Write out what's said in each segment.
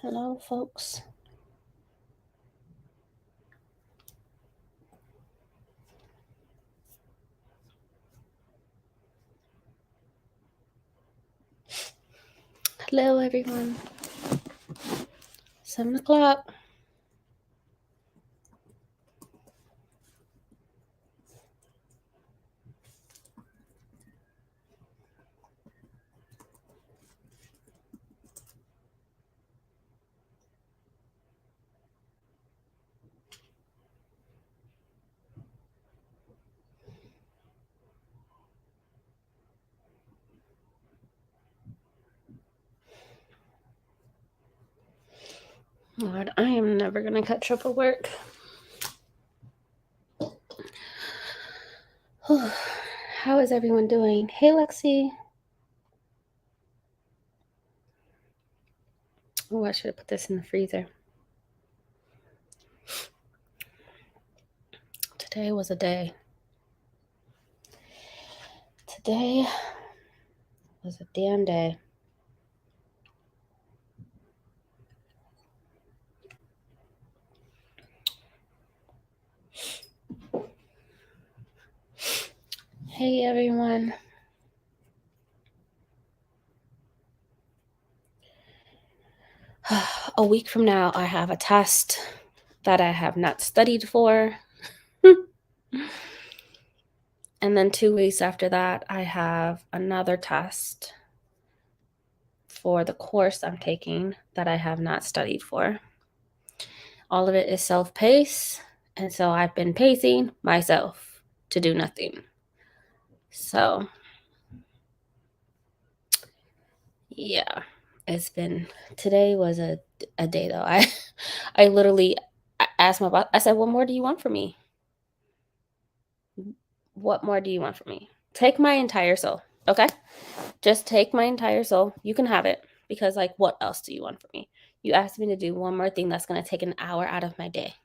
Hello, folks. Hello, everyone. 7 o'clock. Lord, I am never going to catch up with work. How is everyone doing? Hey, Lexi. Oh, I should have put this in the freezer. Today was a day. Today was a damn day. Hey, everyone. A week from now, I have a test that I have not studied for. And then 2 weeks after that, I have another test for the course I'm taking that I have not studied for. All of it is self-paced, and so I've been pacing myself to do nothing. So, yeah, today was a day though. I literally asked my boss, I said, what more do you want from me? What more do you want from me? Take my entire soul, okay? Just take my entire soul. You can have it, because like, what else do you want from me? You asked me to do one more thing that's going to take an hour out of my day.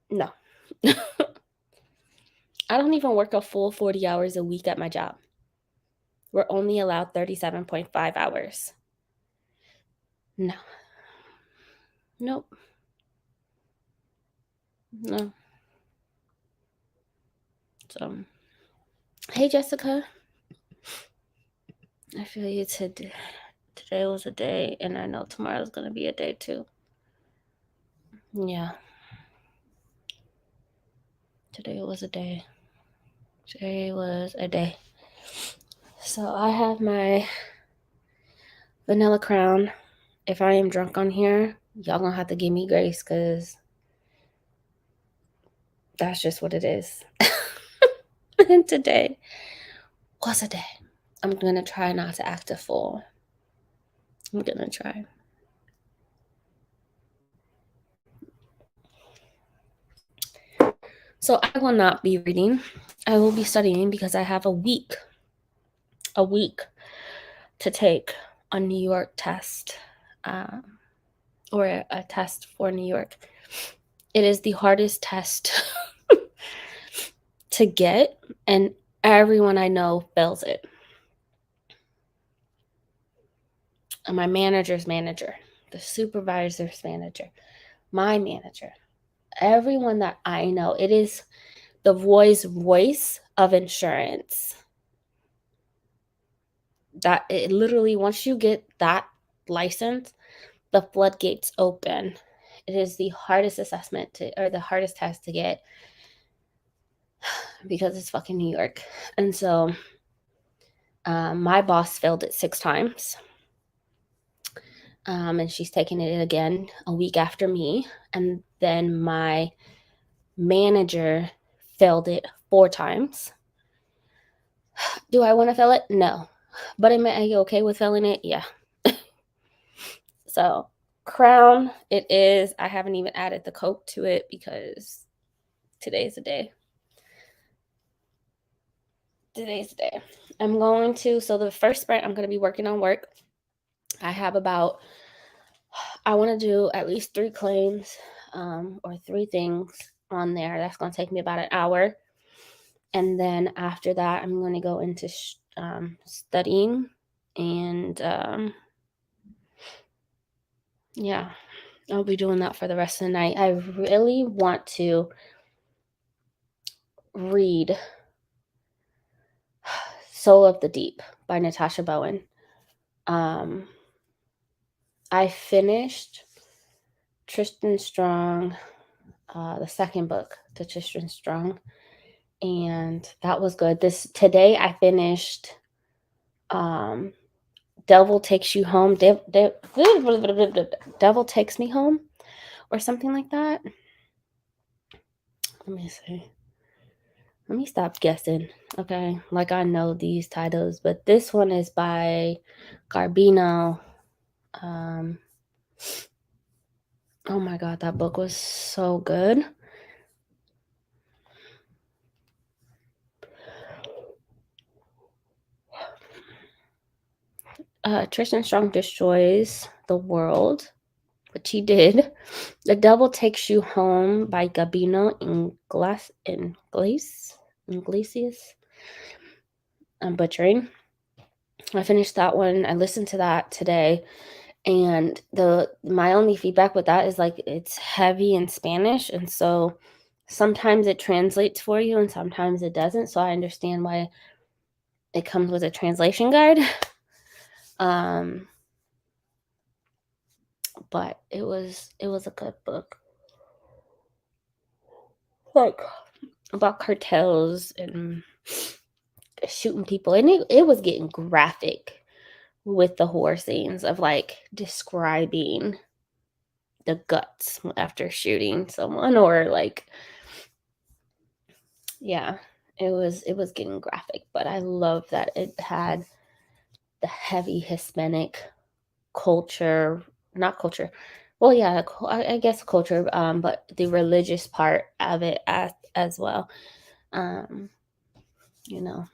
No. I don't even work a full 40 hours a week at my job. We're only allowed 37.5 hours. No. Nope. No. So, hey, Jessica. I feel you today. Today was a day, and I know tomorrow's going to be a day too. Yeah. Today was a day. Today was a day. So I have my vanilla crown. If I am drunk on here, y'all gonna have to give me grace, because that's just what it is. And today was a day. I'm gonna try not to act a fool. I'm gonna try. So I will not be reading. I will be studying, because I have a week to take a New York test, or a test for New York. It is the hardest test to get, and everyone I know fails it. And my manager's manager, the supervisor's manager, my manager, everyone that I know, it is the voice of insurance. That it literally, once you get that license, the floodgates open. It is the hardest the hardest test to get, because it's fucking New York. And so my boss failed it 6 times. And she's taking it again a week after me. And then my manager failed it 4 times. Do I want to fail it? No. But am I okay with failing it? Yeah. So, crown, it is. I haven't even added the Coke to it, because today's the day. Today's the day. So the first sprint, I'm going to be working on work. I want to do at least 3 claims, or 3 things on there. That's going to take me about an hour. And then after that, I'm going to go into studying. And yeah, I'll be doing that for the rest of the night. I really want to read Soul of the Deep by Natasha Bowen. I finished Tristan Strong, the second book to Tristan Strong, and that was good. Today I finished Devil Takes You Home. Devil Takes Me Home, or something like that. Let me see. Let me stop guessing. Okay, like I know these titles, but this one is by Garbino. Oh my god, that book was so good. Tristan Strong destroys the world, which he did. The Devil Takes You Home by Gabino Iglesias. I'm butchering. I finished that one. I listened to that today, and my only feedback with that is like it's heavy in Spanish, and so sometimes it translates for you and sometimes it doesn't. So I understand why it comes with a translation guide. But it was a good book. Like about cartels and shooting people, and it was getting graphic with the horror scenes of like describing the guts after shooting someone, or like, yeah, it was getting graphic. But I love that it had the heavy Hispanic culture, not culture, well, yeah, I guess culture, but the religious part of it as well. You know,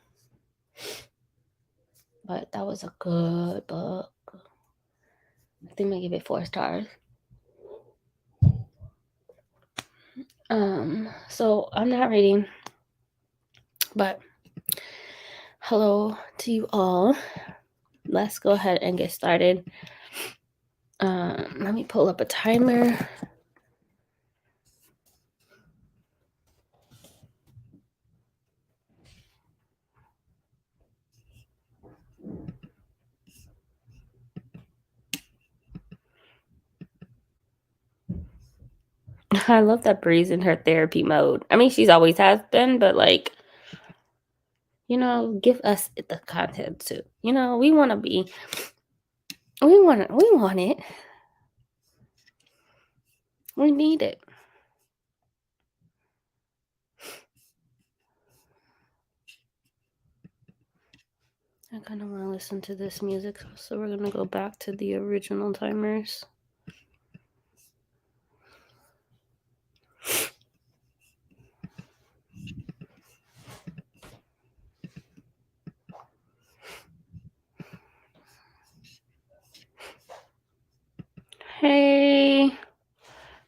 but that was a good book. I think I give it 4 stars. So I'm not reading, but hello to you all. Let's go ahead and get started. Let me pull up a timer. I love that Bree's in her therapy mode. I mean, she's always has been, but like, give us the content too. We want to be, we want it. We need it. I kind of want to listen to this music, so we're going to go back to the original timers. Hey,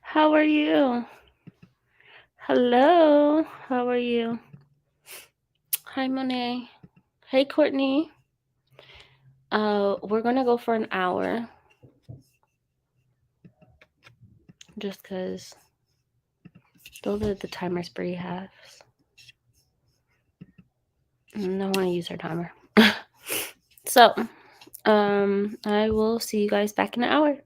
how are you? Hello, how are you? Hi, Monet. Hey, Courtney. We're gonna go for an hour, just because those are the timers Bree has. And I want to use her timer. So, I will see you guys back in an hour.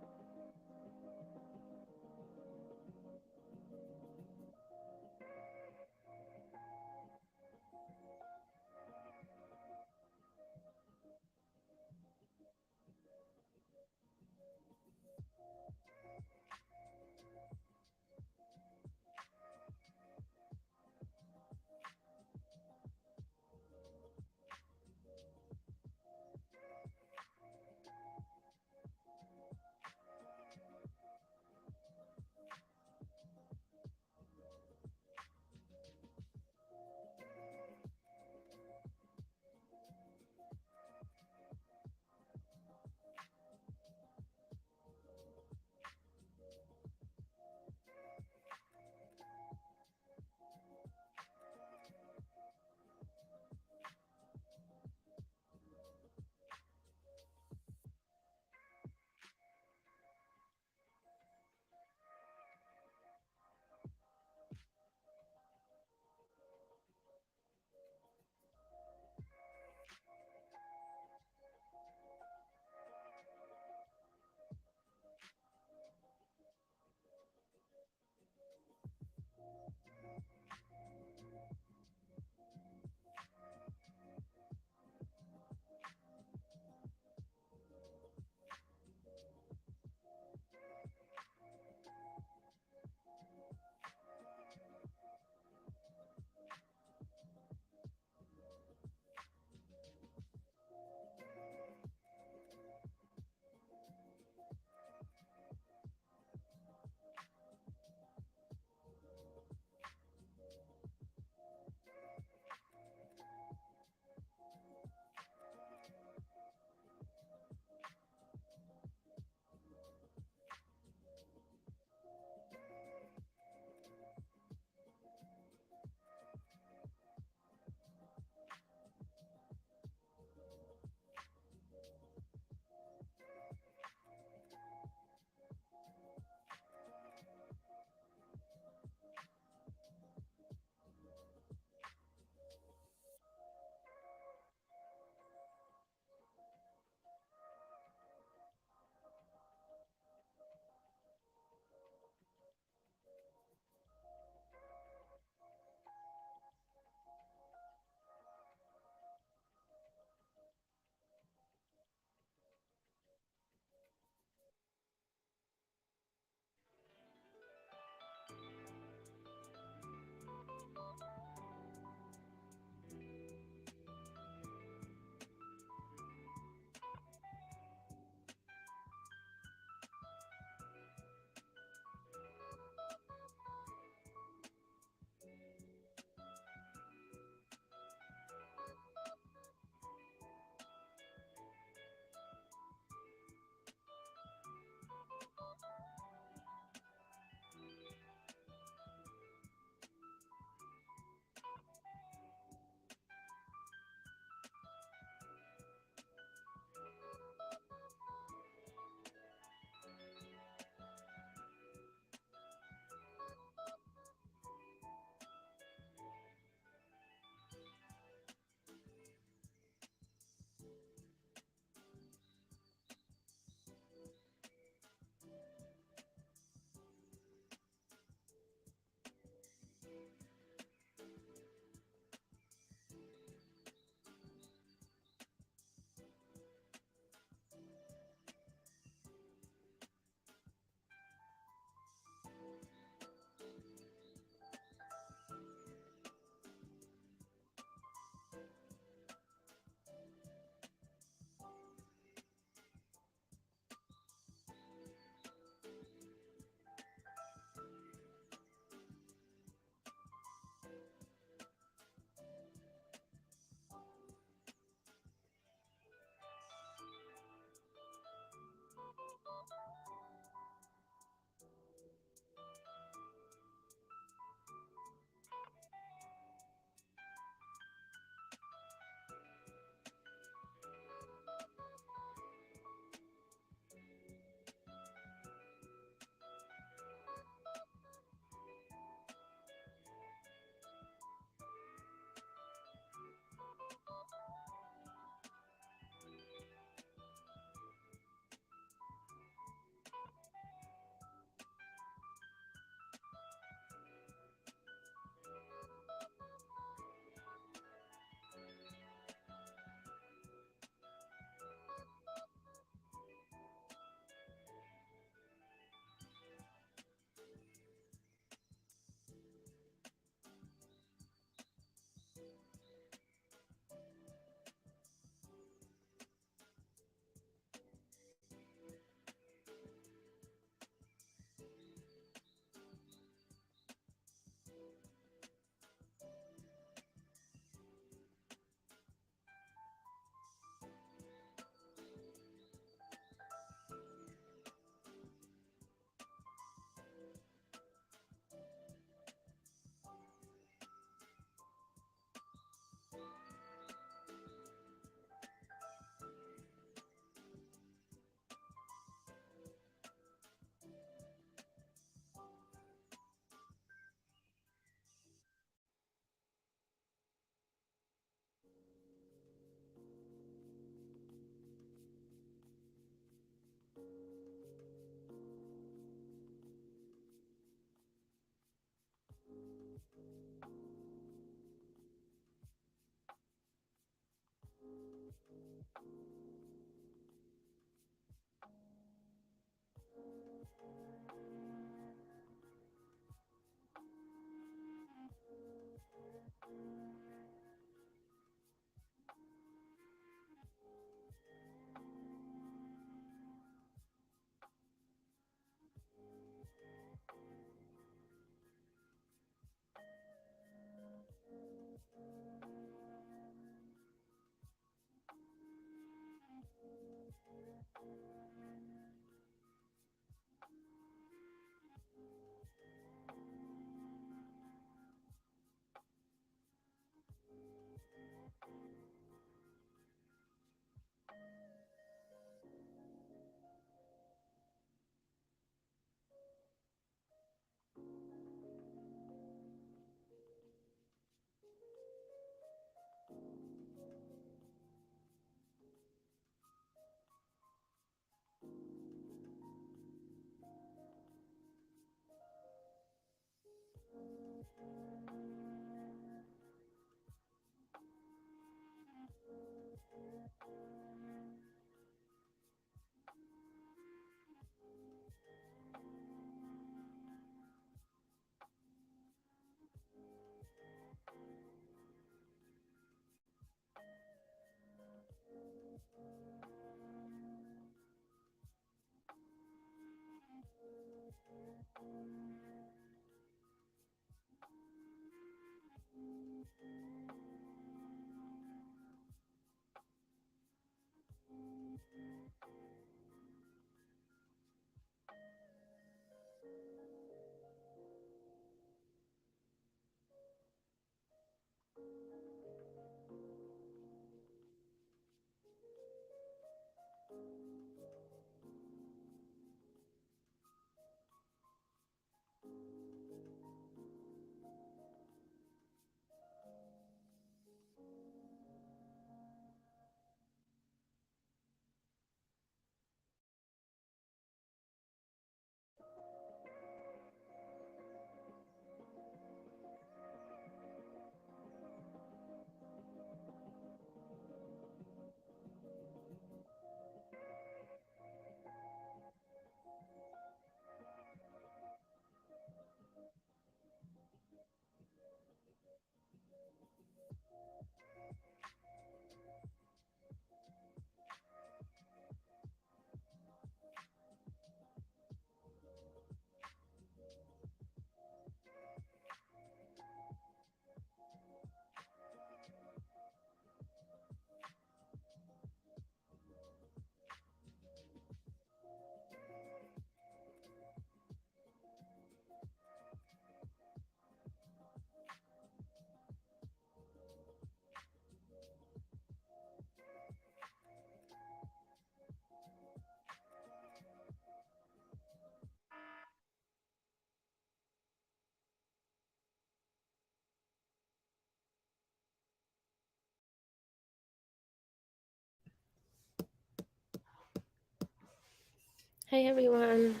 Hey everyone.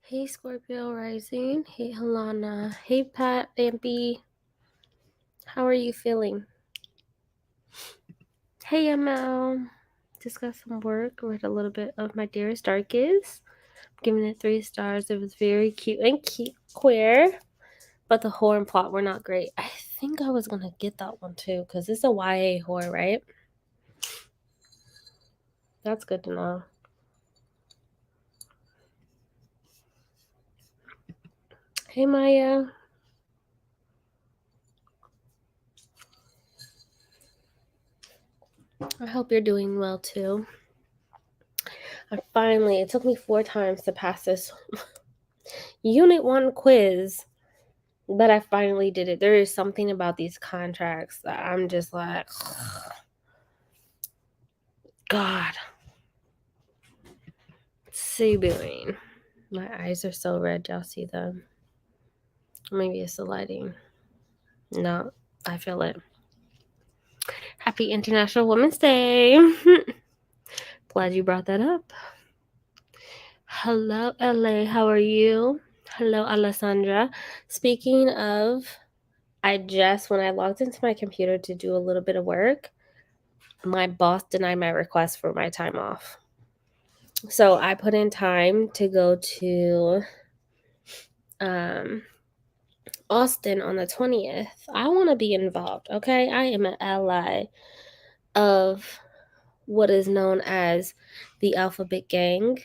Hey Scorpio rising. Hey Alana. Hey Pat, Bambi. How are you feeling? Hey ML. Just got some work. Read a little bit of My Dearest Darkest. Giving it 3 stars. It was very cute and queer. But the horror and plot were not great. I think I was gonna get that one too, because it's a YA horror, right? That's good to know. Hey Maya. I hope you're doing well too. It took me 4 times to pass this Unit 1 quiz, but I finally did it. There is something about these contracts that I'm just like, God, it's so boring. My eyes are so red. Y'all see them? Maybe it's the lighting. No, I feel it. Happy International Women's Day. Glad you brought that up. Hello, LA. How are you? Hello, Alessandra. Speaking of when I logged into my computer to do a little bit of work, my boss denied my request for my time off. So I put in time to go to Austin on the 20th. I want to be involved, okay? I am an ally of what is known as the Alphabet Gang,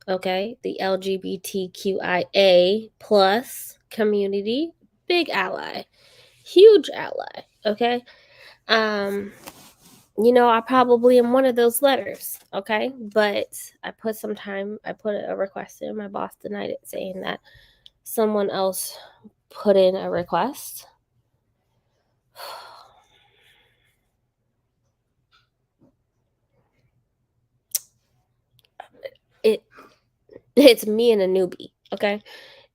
okay? The LGBTQIA plus community. Big ally. Huge ally, okay? I probably am one of those letters, okay? But I put a request in. My boss denied it, saying that someone else put in a request. It's me and a newbie, okay?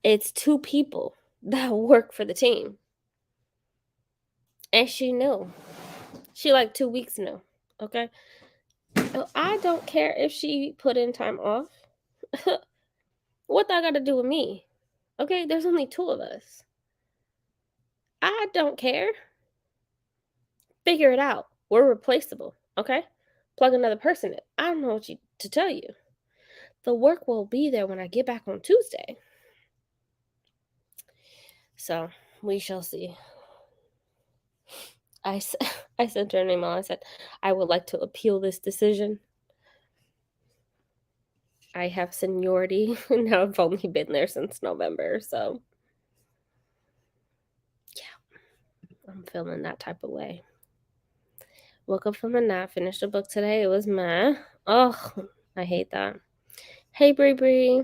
It's two people that work for the team. And she knew. She like 2 weeks knew, okay? So I don't care if she put in time off. What that got to do with me? Okay, there's only 2 of us. I don't care. Figure it out. We're replaceable, okay? Plug another person in. I don't know to tell you. The work will be there when I get back on Tuesday. So we shall see. I sent her an email. I said, I would like to appeal this decision. I have seniority. Now I've only been there since November. So, yeah, I'm feeling that type of way. Woke up from a nap, finished a book today. It was meh. Oh, I hate that. Hey, Bree.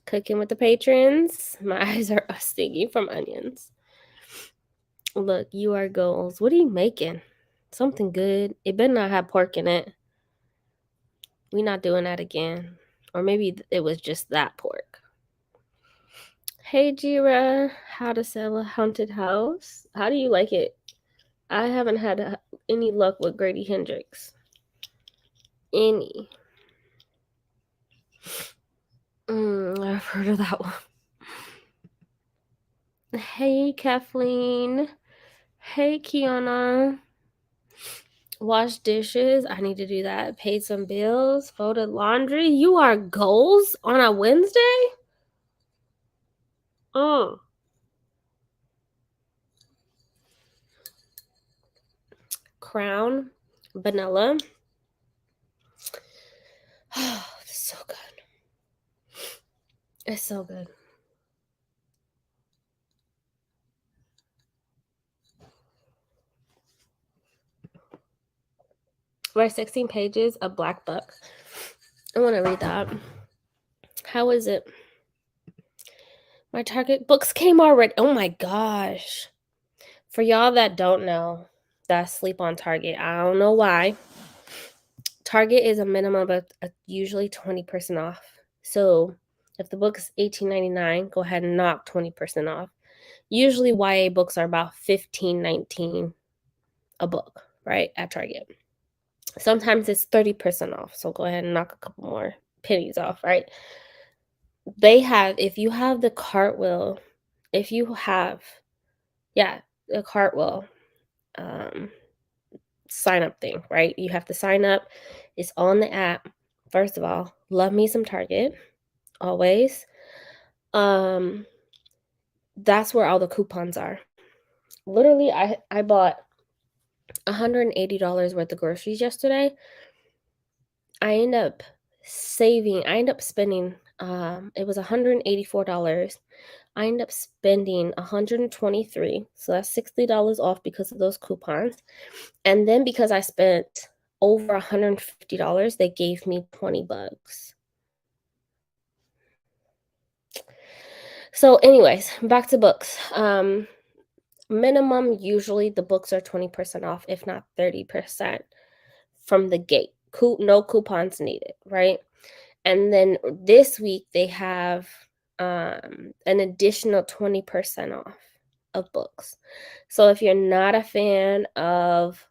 Cooking with the patrons. My eyes are stinging from onions. Look, you are goals. What are you making? Something good. It better not have pork in it. We not doing that again. Or maybe it was just that pork. Hey, Jira. How to sell a haunted house? How do you like it? I haven't had any luck with Grady Hendrix. Any. I've heard of that one. Hey, Kathleen. Hey, Kiana. Wash dishes. I need to do that. Paid some bills. Folded laundry. You are goals on a Wednesday? Oh. Crown. Vanilla. Oh, it's so good. It's so good. We're 16 pages of Black Book. I want to read that. How is it? My Target books came already. Oh my gosh. For y'all that don't know, that sleep on Target, I don't know why. Target is a minimum of usually 20% off. So if the book is $18.99, go ahead and knock 20% off. Usually YA books are about $15.19 a book, right, at Target. Sometimes it's 30% off, so go ahead and knock a couple more pennies off, right? They have, if you have the Cartwheel, the Cartwheel sign up thing, right? You have to sign up. It's on the app. First of all, love me some Target, always. That's where all the coupons are. Literally, I bought $180 worth of groceries yesterday. I end up spending, it was $184. I end up spending $123. So that's $60 off because of those coupons. And then because I spent over $150, they gave me $20. So anyways, back to books. Minimum, usually the books are 20% off, if not 30% from the gate. No coupons needed, right? And then this week they have an additional 20% off of books. So if you're not a fan of,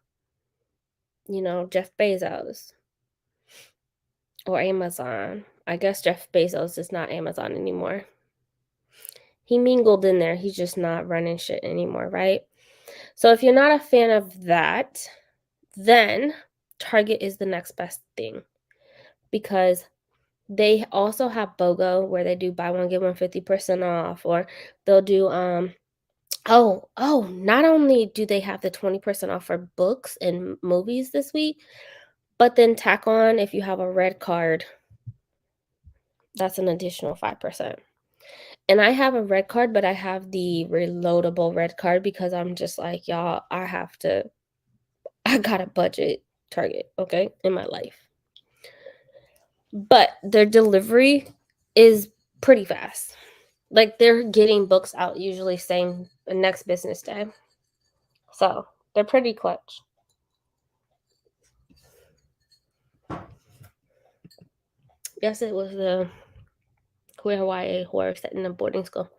Jeff Bezos or Amazon, I guess Jeff Bezos is not Amazon anymore. He mingled in there. He's just not running shit anymore, right? So if you're not a fan of that, then Target is the next best thing, because they also have BOGO where they do buy one get one 50% off, or they'll do not only do they have the 20% off for books and movies this week, but then tack on, if you have a red card, that's an additional 5%. And I have a red card, but I have the reloadable red card because I'm just like, y'all, I got a budget Target, okay, in my life. But their delivery is pretty fast. Like, they're getting books out usually same next business day. So they're pretty clutch. Yes, it was the queer YA horror set in a boarding school.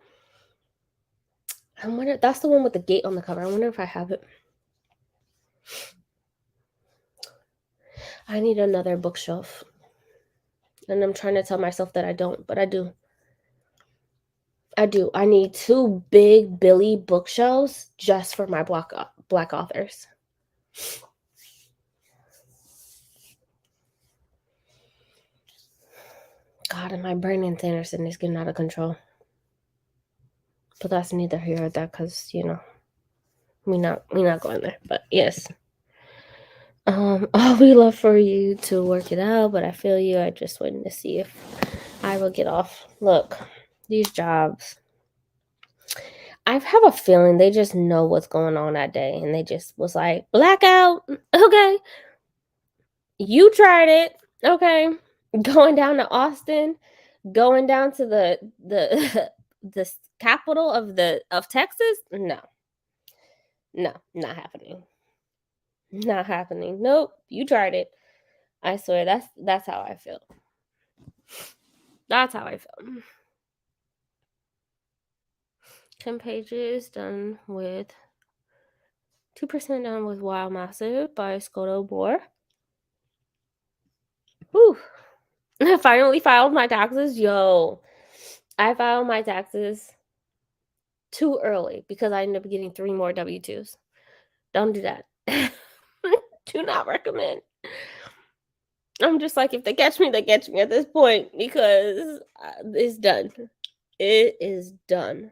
I wonder, that's the one with the gate on the cover. I wonder if I have it. I need another bookshelf. And I'm trying to tell myself that I don't, but I do. I need 2 big Billy bookshelves just for my black authors. God, and my Brandie Sanderson is getting out of control. But that's neither here nor there, because, you know, we not going there. But yes. We love for you to work it out, but I feel you. I just waiting to see if I will get off. Look, these jobs, I have a feeling they just know what's going on that day, and they just was like, blackout, okay. You tried it, okay. Going down to Austin, going down to the the capital of Texas? No, not happening. Not happening. Nope, you tried it. I swear, that's how I feel. That's how I feel. 10 pages done with 2% done with Wild Massive by Skoto Boar. Whew. I finally filed my taxes. Yo, I filed my taxes too early because I ended up getting 3 more W-2s. Don't do that. Do not recommend. I'm just like, if they catch me, they catch me at this point, because it's done. It is done.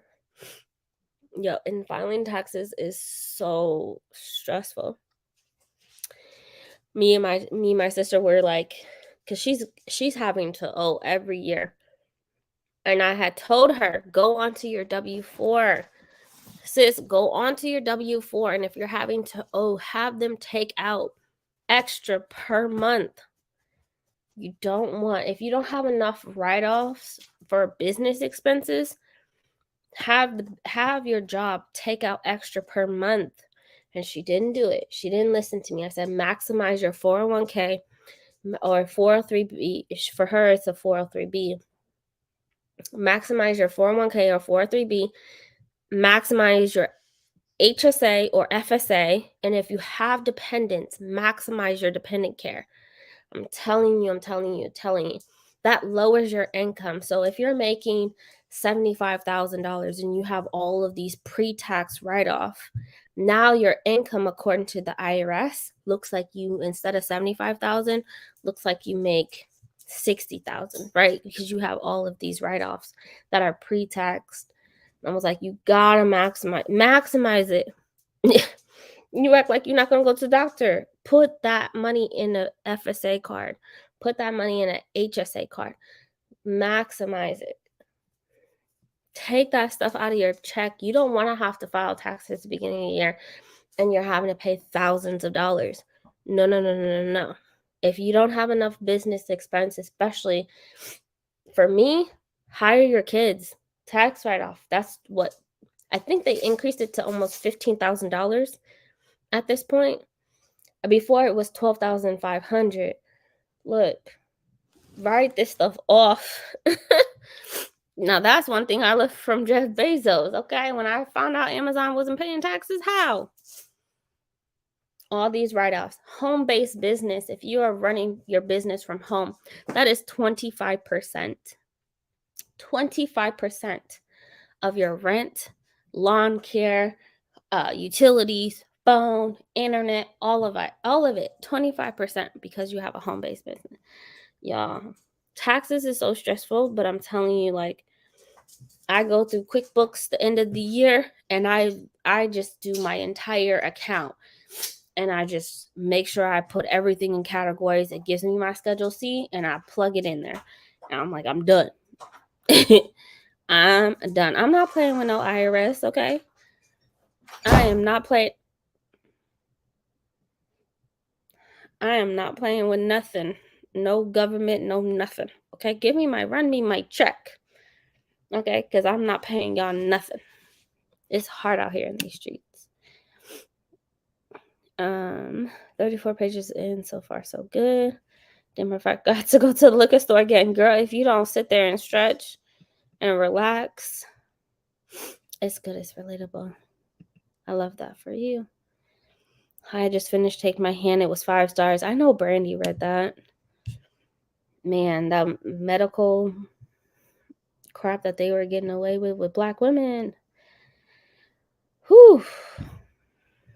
Yo, and filing taxes is so stressful. Me and my sister were like, because she's having to owe every year. And I had told her, go onto your W-4. Sis, go onto your W-4. And if you're having to owe, have them take out extra per month. You don't want, if you don't have enough write-offs for business expenses, have your job take out extra per month. And she didn't do it. She didn't listen to me. I said, maximize your 401k or 403b. For her, it's a 403b. Maximize your 401k or 403b. Maximize your HSA or FSA. And if you have dependents, maximize your dependent care. I'm telling you. That lowers your income. So if you're making $75,000 and you have all of these pre-tax write-off, now your income, according to the IRS, looks like you, instead of $75,000, looks like you make $60,000, right? Because you have all of these write-offs that are pre-taxed. I was like, you gotta maximize it. You act like you're not gonna go to the doctor. Put that money in a FSA card. Put that money in an HSA card. Maximize it. Take that stuff out of your check. You don't want to have to file taxes at the beginning of the year and you're having to pay thousands of dollars. No. If you don't have enough business expense, especially for me, hire your kids. Tax write-off. That's what I think they increased it to almost $15,000 at this point. Before it was $12,500. Look, write this stuff off. Now that's one thing I learned from Jeff Bezos. Okay, when I found out Amazon wasn't paying taxes, how? All these write-offs. Home-based business. If you are running your business from home, that is 25%. 25% of your rent, lawn care, utilities, phone, internet, all of it, 25% because you have a home-based business. Y'all, taxes is so stressful, but I'm telling you, like, I go through QuickBooks the end of the year, and I just do my entire account, and I just make sure I put everything in categories. It gives me my Schedule C, and I plug it in there, and I'm like, I'm done. I'm done. I'm not playing with no IRS, okay? I am not playing with nothing. No government, no nothing. Okay? Run me my check. Okay? Because I'm not paying y'all nothing. It's hard out here in these streets. 34 pages in, so far so good. Then I got to go to the liquor store again. Girl, if you don't sit there and stretch and relax, it's good, it's relatable. I love that for you. I just finished Take My Hand. It was 5 stars. I know Brandie read that. Man, that medical crap that they were getting away with Black women. Whew.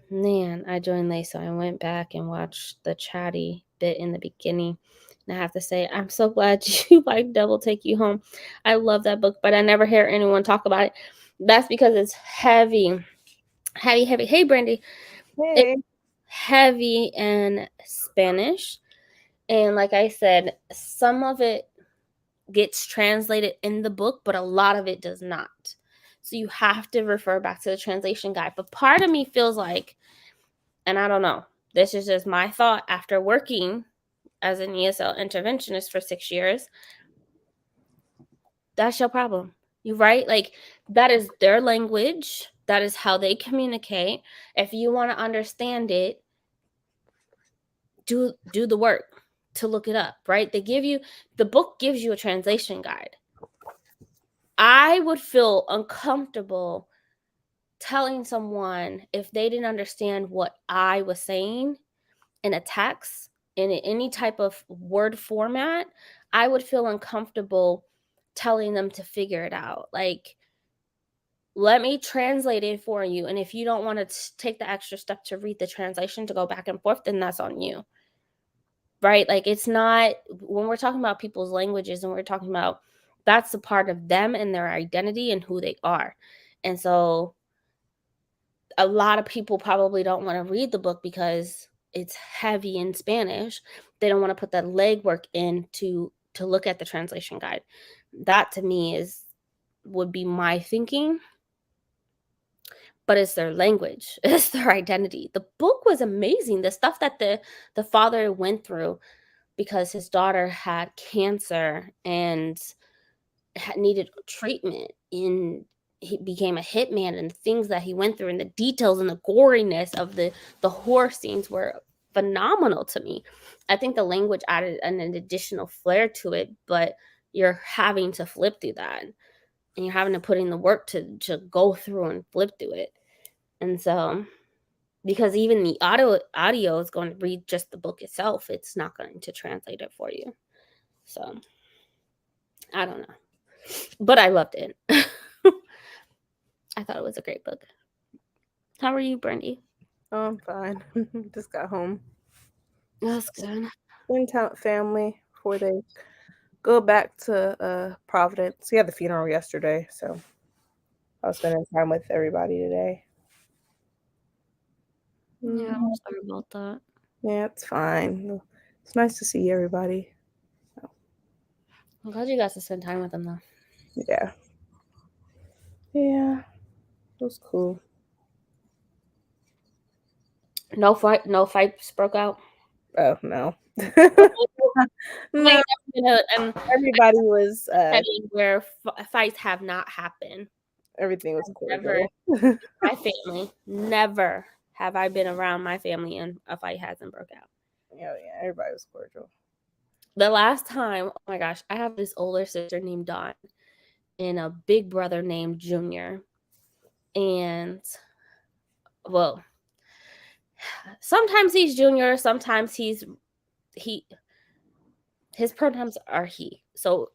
Man, I joined late, so I went back and watched the chatty bit in the beginning. And I have to say, I'm so glad you like Devil Take You Home. I love that book, but I never hear anyone talk about it. That's because it's heavy. Heavy. Hey, Brandie. Hey. It's heavy in Spanish. And like I said, some of it gets translated in the book, but a lot of it does not. So you have to refer back to the translation guide. But part of me feels like, and I don't know, this is just my thought after working as an ESL interventionist for 6 years, that's your problem. You right? Like, that is their language. That is how they communicate. If you want to understand it, do the work to look it up, right? The book gives you a translation guide. I would feel uncomfortable telling someone if they didn't understand what I was saying in a text, in any type of word format. I would feel uncomfortable telling them to figure it out. Like, let me translate it for you. And if you don't want to take the extra step to read the translation to go back and forth, then that's on you. Right? Like, it's not, when we're talking about people's languages and we're talking about, that's a part of them and their identity and who they are. And so a lot of people probably don't want to read the book because it's heavy in Spanish. They don't want to put that legwork in to look at the translation guide. That to me would be my thinking. But it's their language. It's their identity. The book was amazing. The stuff that the father went through because his daughter had cancer and needed treatment, and he became a hitman, and the things that he went through and the details and the goriness of the horror scenes were phenomenal to me. I think the language added an additional flair to it, but you're having to flip through that, and you're having to put in the work to go through and flip through it. And so, because even the audio is going to read just the book itself, it's not going to translate it for you. So I don't know, but I loved it. I thought it was a great book. How are you, Brandie? Oh, I'm fine. Just got home. That's good. Spend time with family before they go back to Providence. We had the funeral yesterday, so I was spending time with everybody today. Yeah, I'm sorry about that. Yeah, it's fine. It's nice to see everybody. I'm glad you got to spend time with them, though. Yeah. Yeah. It was cool. No fights broke out. Oh, no. Like, No, everybody was, setting where fights have not happened. everything was Never, cordial. my family, never have I been around my family and a fight hasn't broke out. Yeah, everybody was cordial. The last time, oh my gosh, I have this older sister named Dawn and a big brother named Junior. And, well, sometimes he's Junior, sometimes his pronouns are he. So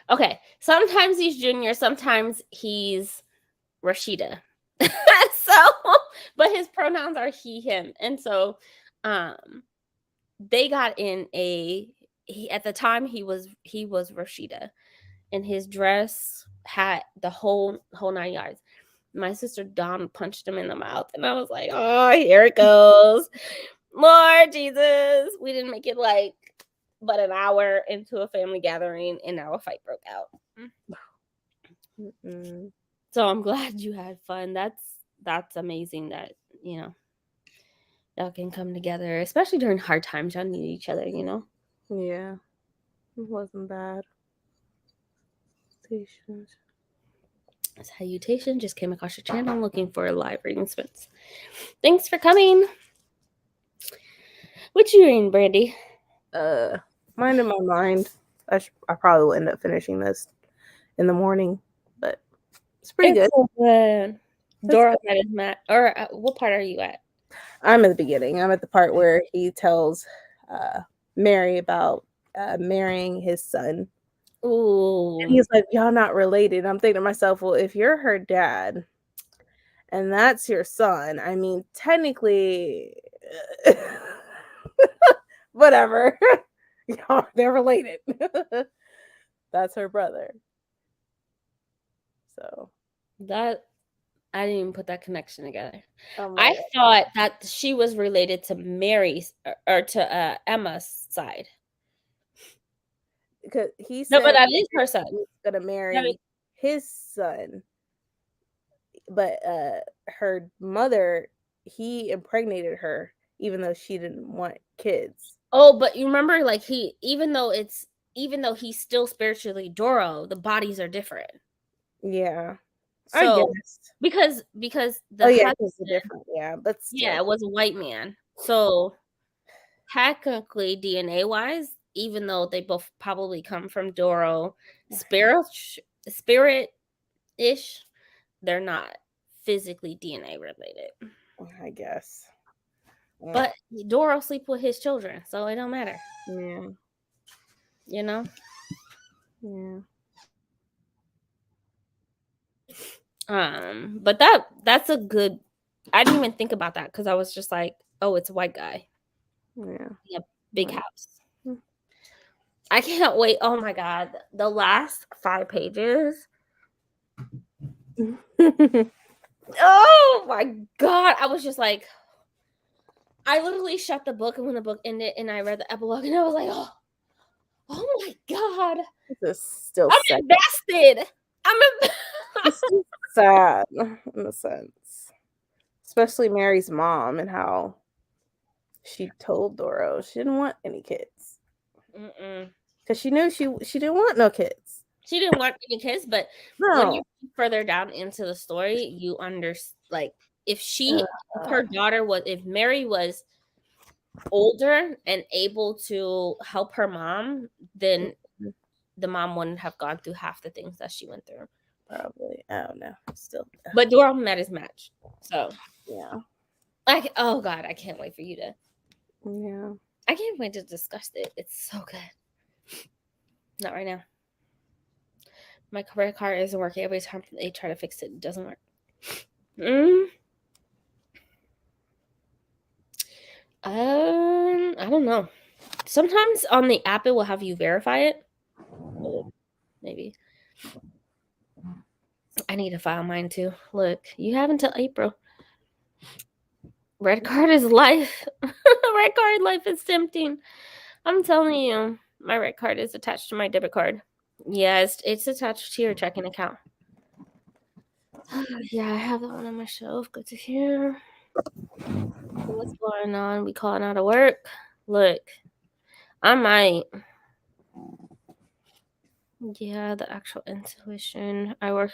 Okay, sometimes he's Junior, sometimes he's Rashida. So, but his pronouns are he, him. And so they got in at the time he was Rashida, and his dress had the whole 9 yards. My sister Dawn punched him in the mouth, and I was like, oh, here it goes. Lord Jesus. We didn't make it but an hour into a family gathering, and now a fight broke out. Mm-mm. So I'm glad you had fun. That's amazing that, y'all can come together, especially during hard times. Y'all need each other, Yeah, it wasn't bad. Salutation. Just came across your channel looking for live reading spins. Thanks for coming. What you reading, Brandie? Mind in my mind. I probably will end up finishing this in the morning, but it's pretty good. So good. Dora met his Matt. Or what part are you at? I'm at the beginning. I'm at the part where he tells Mary about marrying his son. Ooh. And he's like, y'all not related. I'm thinking to myself, well, if you're her dad and that's your son, I mean, technically, whatever. Y'all, they're related. That's her brother. So that I didn't even put that connection together. I thought that she was related to Mary's or to Emma's side. Because he said, no, but that is her son. He's gonna marry his son, but her mother, he impregnated her, even though she didn't want kids. Oh, but you remember, even though he's still spiritually Doro, the bodies are different. Yeah. So, I guess. Because the husband, different. Yeah, but still. Yeah, it was a white man. So technically, DNA wise, even though they both probably come from Doro, spirit ish, they're not physically DNA related. I guess. Yeah. But Doro sleep with his children, so it don't matter. Yeah. Yeah. But that's a good. I didn't even think about that because I was just like, oh, it's a white guy. Yeah. Big house. I can't wait. Oh my God. The last 5 pages. Oh my God. I was just like, I literally shut the book, and when the book ended and I read the epilogue, and I was like, oh my God. This is still I'm sad. invested. It's still sad in a sense. Especially Mary's mom and how she told Doro she didn't want any kids. Because she knew she didn't want no kids. She didn't want any kids, but when you further down into the story, you understand, if her daughter if Mary was older and able to help her mom, then the mom wouldn't have gone through half the things that she went through. Probably. I don't know. Still. But Dora met his match. So yeah. Oh God, I can't wait for you to. Yeah. I can't wait to discuss it. It's so good. Not right now. My credit card isn't working. Every time they try to fix it, it doesn't work. I don't know. Sometimes on the app it will have you verify it. Maybe. I need to file mine too. Look, you have until April. Red card is life. Red card life is tempting. I'm telling you, my red card is attached to my debit card. Yeah, it's attached to your checking account. Yeah, I have that one on my shelf. Good to hear. What's going on? We calling out of work? Look, I might. Yeah, the actual institution I work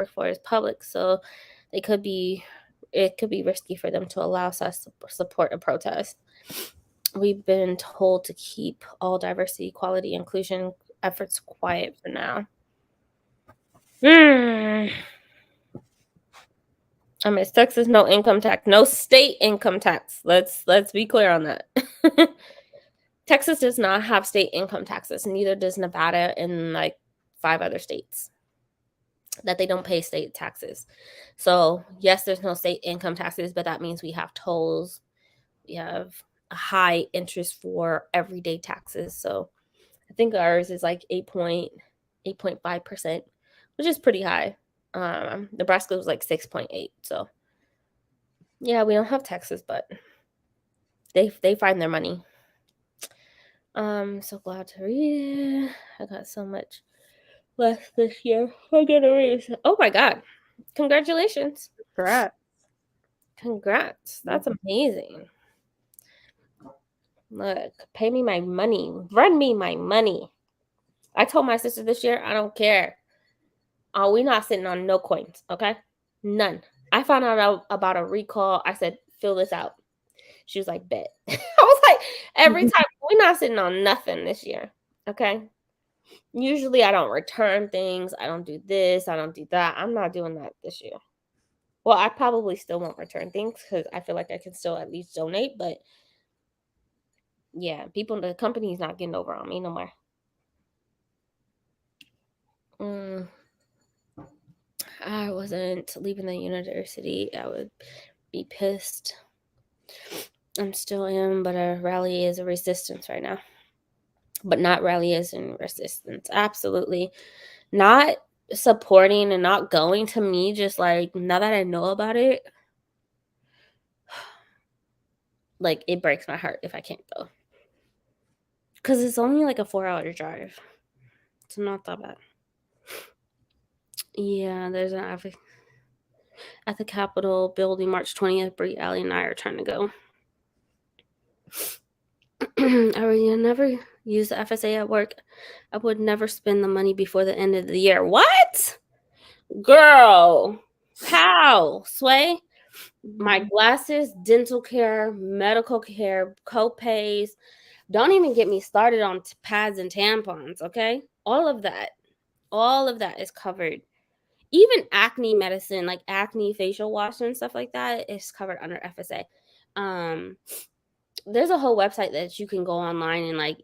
for is public, so it could be risky for them to allow us to support a protest. We've been told to keep all diversity, equality, inclusion efforts quiet for now. I mean, Texas, no income tax, no state income tax. Let's be clear on that. Texas does not have state income taxes, neither does Nevada and like 5 other states that they don't pay state taxes. So, yes, there's no state income taxes, but that means we have tolls. We have a high interest for everyday taxes. So, I think ours is like 8.5%, which is pretty high. Nebraska was like 6.8. So, yeah, we don't have taxes, but they find their money. So glad to read it. I got so much left this year. I gotta read. Oh my god. Congratulations. Congrats. That's amazing. Look, pay me my money. Run me my money. I told my sister this year, I don't care. Oh, we're not sitting on no coins, okay? None. I found out about a recall. I said, fill this out. She was like, bet. I was like, every time, we're not sitting on nothing this year, okay? Usually I don't return things. I don't do this. I don't do that. I'm not doing that this year. Well, I probably still won't return things because I feel like I can still at least donate. But yeah, the company's not getting over on me no more. I wasn't leaving the university. I would be pissed. I'm still in, but a rally is a resistance right now. But not rally is in resistance. Absolutely not supporting and not going to me. Just like now that I know about it, like it breaks my heart if I can't go. Because it's only like a 4-hour drive. It's not that bad. Yeah, there's an at the Capitol building March 20th. Brie, Allie, and I are trying to go. I would never use the FSA at work. I would never spend the money before the end of the year. What? Girl. How? Sway? My glasses, dental care, medical care, co-pays. Don't even get me started on pads and tampons, okay? All of that is covered. Even acne medicine, like acne facial wash and stuff like that, is covered under FSA. There's a whole website that you can go online and like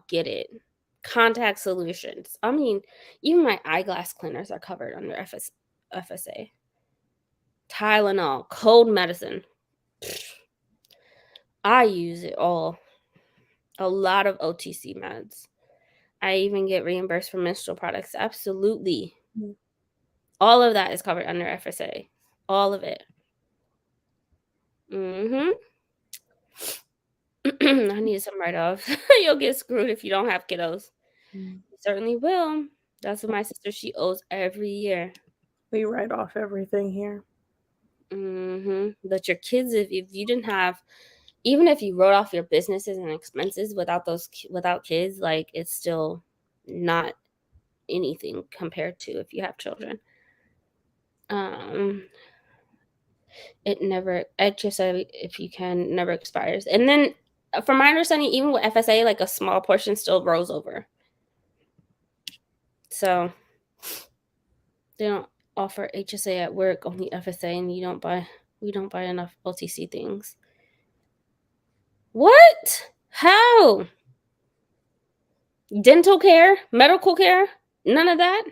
get it. Contact Solutions. I mean, even my eyeglass cleaners are covered under FSA. Tylenol, cold medicine. I use it all. A lot of OTC meds. I even get reimbursed for menstrual products. Absolutely. All of that is covered under FSA. All of it. I need some write-offs. You'll get screwed if you don't have kiddos. You certainly will. That's what my sister, she owes every year. We write off everything here. But your kids, if you didn't have, even if you wrote off your businesses and expenses without kids, like it's still not anything compared to if you have children. HSA, if you can, never expires. And then from my understanding, even with FSA, like a small portion still rolls over. So they don't offer HSA at work, only FSA, and we don't buy enough OTC things. What? How? Dental care, medical care, none of that?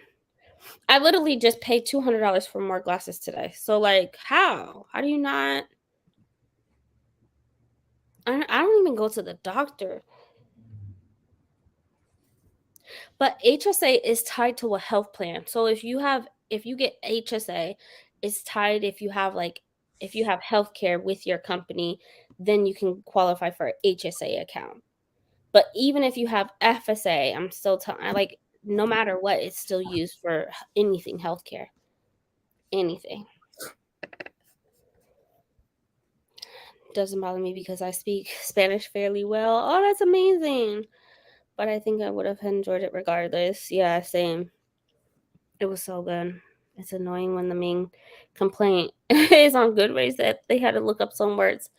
I literally just paid $200 for more glasses today. So like, how? How do you not? I don't even go to the doctor. But HSA is tied to a health plan. So if you get HSA, it's tied if you have healthcare with your company, then you can qualify for an HSA account. But even if you have FSA, I'm still telling no matter what, it's still used for anything healthcare. Anything. Doesn't bother me because I speak Spanish fairly well. Oh, that's amazing. But I think I would have enjoyed it regardless. Yeah, same. It was so good. It's annoying when the main complaint is on Goodreads that they had to look up some words.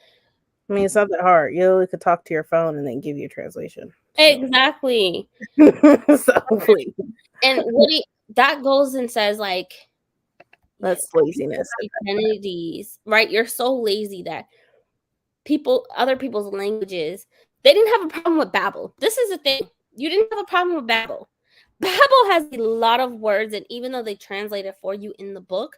I mean, it's not that hard. You could talk to your phone and then give you a translation. So. Exactly. So please. And that goes and says that's laziness. Identities, right? You're so lazy that other people's languages, They didn't have a problem with Babbel. This is the thing. You didn't have a problem with Babbel. Babbel has a lot of words, and even though they translate it for you in the book,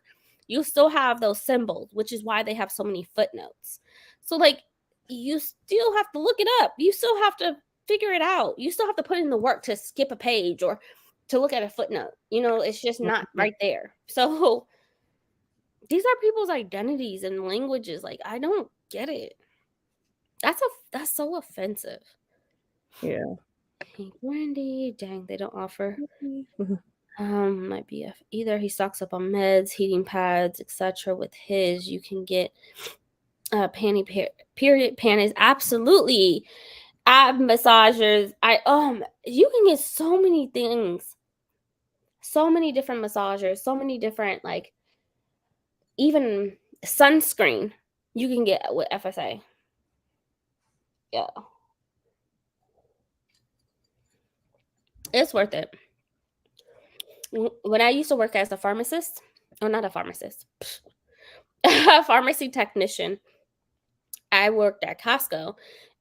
you still have those symbols, which is why they have so many footnotes. So, like, you still have to look it up. You still have to figure it out. You still have to put in the work to skip a page or to look at a footnote. It's just not right there. So, these are people's identities and languages. Like, I don't get it. That's so offensive. Yeah. Hey, Brandie, dang, they don't offer. Might be either he stocks up on meds, heating pads, etc. With his, you can get period panties. Absolutely, ab massagers. You can get so many things, so many different massagers, so many different even sunscreen you can get with FSA. Yeah, it's worth it. When I used to work as a pharmacist, or not a pharmacist, a pharmacy technician, I worked at Costco,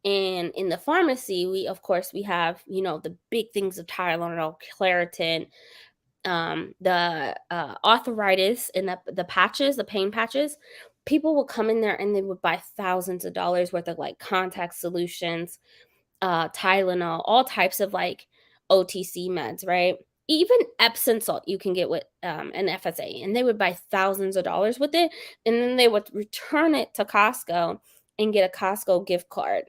and in the pharmacy, we have the big things of Tylenol, Claritin, the arthritis, and the patches, the pain patches. People would come in there and they would buy thousands of dollars worth of contact solutions, Tylenol, all types of OTC meds, right? Even Epsom salt you can get with an FSA, and they would buy thousands of dollars with it, and then they would return it to Costco and get a Costco gift card.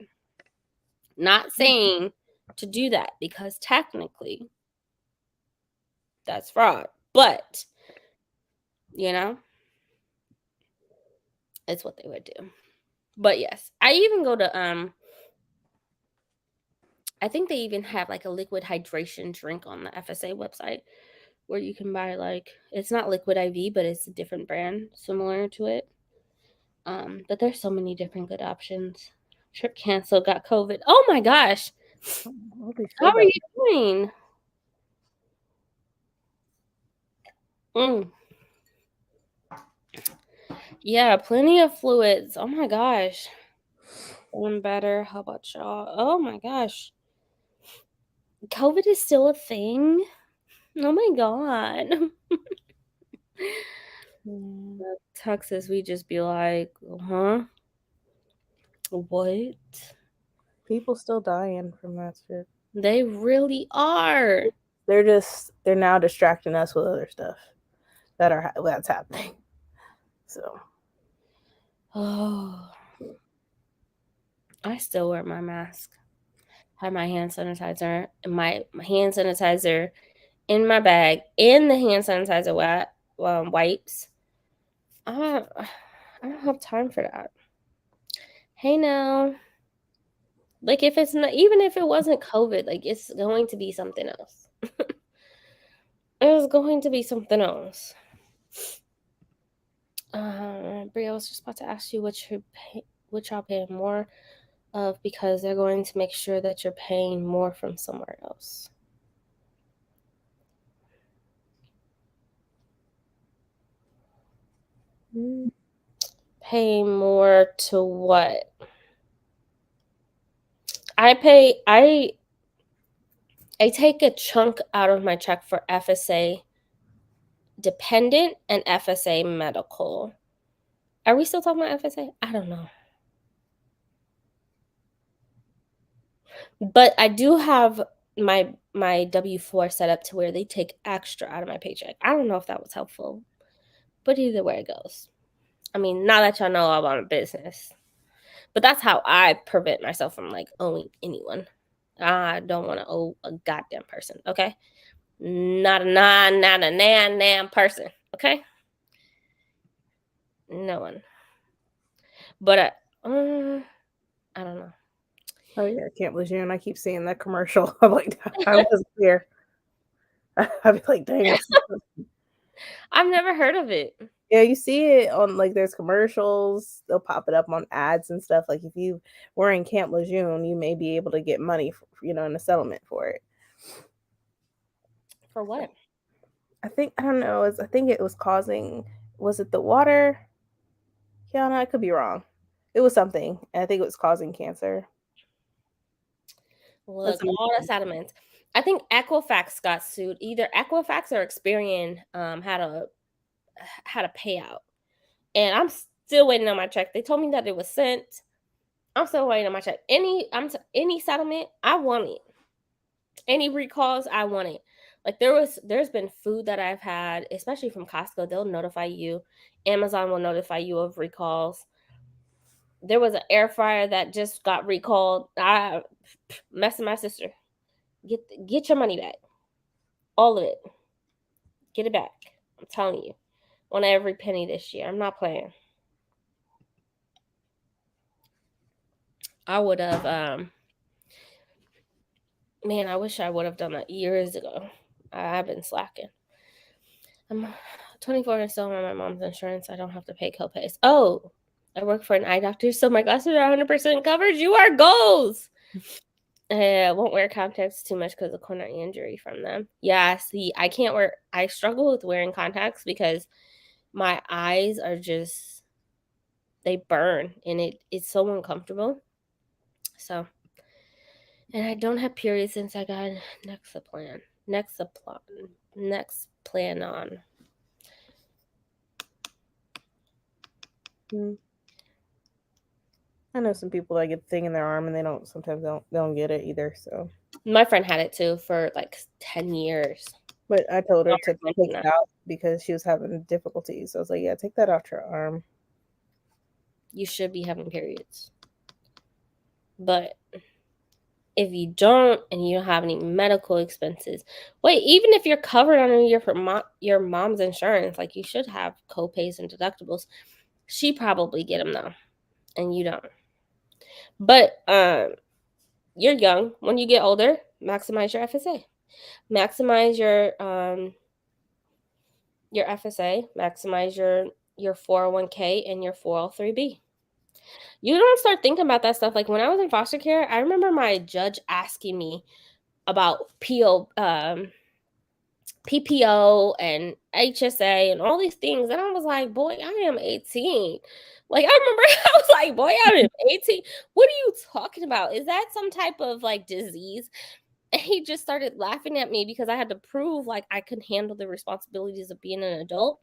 Not saying to do that, because technically that's fraud, but it's what they would do. But yes, I even go to I think they even have a liquid hydration drink on the FSA website where you can buy it's not Liquid IV, but it's a different brand similar to it. But there's so many different good options. Trip canceled, got COVID. Oh my gosh. How are you doing? Yeah, plenty of fluids. Oh my gosh. Feeling better. How about y'all? Oh my gosh. COVID is still a thing. Oh my god. Texas, we just be like, huh? What? People still dying from that shit. They really are. They're now distracting us with other stuff that's happening. So, oh, I still wear my mask. Have my hand sanitizer, my hand sanitizer in my bag, and the hand sanitizer wipes. I don't have time for that. Hey now, if it's not, even if it wasn't COVID, it's going to be something else. It's going to be something else. Brie, I was just about to ask you what y'all paying more of, because they're going to make sure that you're paying more from somewhere else. Pay more to what? I take a chunk out of my check for FSA dependent and FSA medical. Are we still talking about FSA? I don't know. But I do have my W-4 set up to where they take extra out of my paycheck. I don't know if that was helpful, but either way it goes. I mean, now that y'all know all about my business, but that's how I prevent myself from owing anyone. I don't want to owe a goddamn person, okay? Not a nan person, okay? No one. But I don't know. Oh yeah, I can't believe you. And I keep seeing that commercial. I'm like, I wasn't here. I'd be like, dang. I've never heard of it. Yeah, you see it on there's commercials. They'll pop it up on ads and stuff. If you were in Camp Lejeune, you may be able to get money, in a settlement for it. For what? I don't know. I think it was causing. Was it the water? Kiana, I could be wrong. It was something. And I think it was causing cancer. Look, all the settlements. I think Equifax got sued. Either Equifax or Experian had a payout, and I'm still waiting on my check. They told me that it was sent. I'm still waiting on my check. Any settlement, I want it. Any recalls, I want it. Like there's been food that I've had, especially from Costco. They'll notify you. Amazon will notify you of recalls. There was an air fryer that just got recalled. I messing my sister. Get your money back. All of it. Get it back. I'm telling you. On every penny this year. I'm not playing. I would have man, I wish I would have done that years ago. I've been slacking. I'm 24 and still on my mom's insurance. I don't have to pay copays. Oh, I work for an eye doctor, so my glasses are 100% covered. You are goals. I won't wear contacts too much because of cornea injury from them. Yeah, see, I struggle with wearing contacts because my eyes are just, they burn and it's so uncomfortable. So, and I don't have periods since I got Nexaplan. Next plan on. I know some people that get the thing in their arm and they don't get it either. So My friend had it too for like 10 years. but I told her to take it out because she was having difficulties. So I was like, yeah, take that off your arm. You should be having periods. But if you don't and you don't have any medical expenses, wait, even if you're covered under your mom's insurance, like you should have copays and deductibles. She probably get them though, and you don't. But you're young. When you get older, maximize your FSA. Maximize your FSA, maximize your 401k and your 403b. You don't start thinking about that stuff. Like when I was in foster care, I remember my judge asking me about PPO and HSA and all these things. And I was like, boy, I am 18. Like, I remember I was like, boy, I am 18. What are you talking about? Is that some type of like disease? And he just started laughing at me because I had to prove like I could handle the responsibilities of being an adult.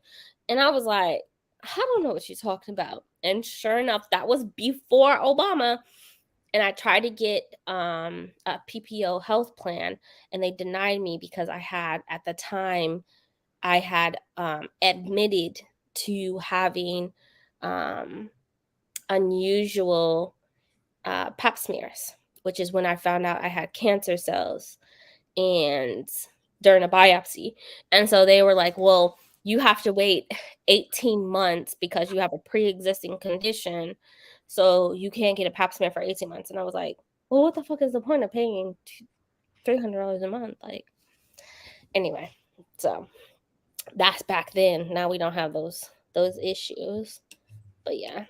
And I was like, I don't know what you're talking about. And sure enough, that was before Obama. And I tried to get a PPO health plan, and they denied me because I had, at the time, I had admitted to having unusual pap smears, which is when I found out I had cancer cells and during a biopsy. And so they were like, well, you have to wait 18 months because you have a pre-existing condition. So you can't get a pap smear for 18 months. And I was like, well, what the fuck is the point of paying $300 a month? Like, anyway, so that's back then. Now we don't have those issues. But yeah.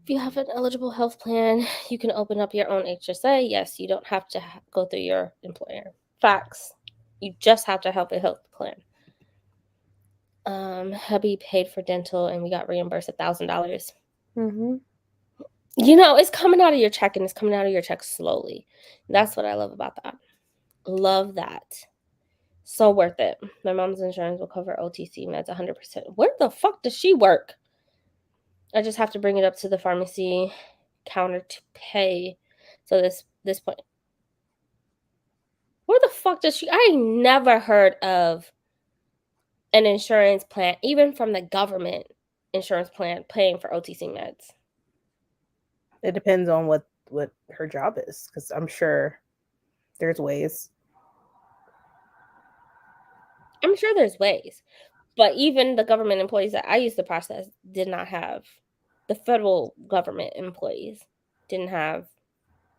If you have an eligible health plan, you can open up your own HSA. Yes, you don't have to go through your employer. Facts. You just have to have a health plan. Hubby paid for dental and we got reimbursed $1,000. Mm-hmm. You know, it's coming out of your check and it's coming out of your check slowly. That's what I love about that. Love that. So worth it. My mom's insurance will cover OTC meds 100%. Where the fuck does she work? I just have to bring it up to the pharmacy counter to pay. So this point. Where the fuck does she? I never heard of an insurance plan, even from the government insurance plan, paying for OTC meds. It depends on what her job is, because I'm sure there's ways. I'm sure there's ways, but even the government employees that I used to process did not have. The federal government employees didn't have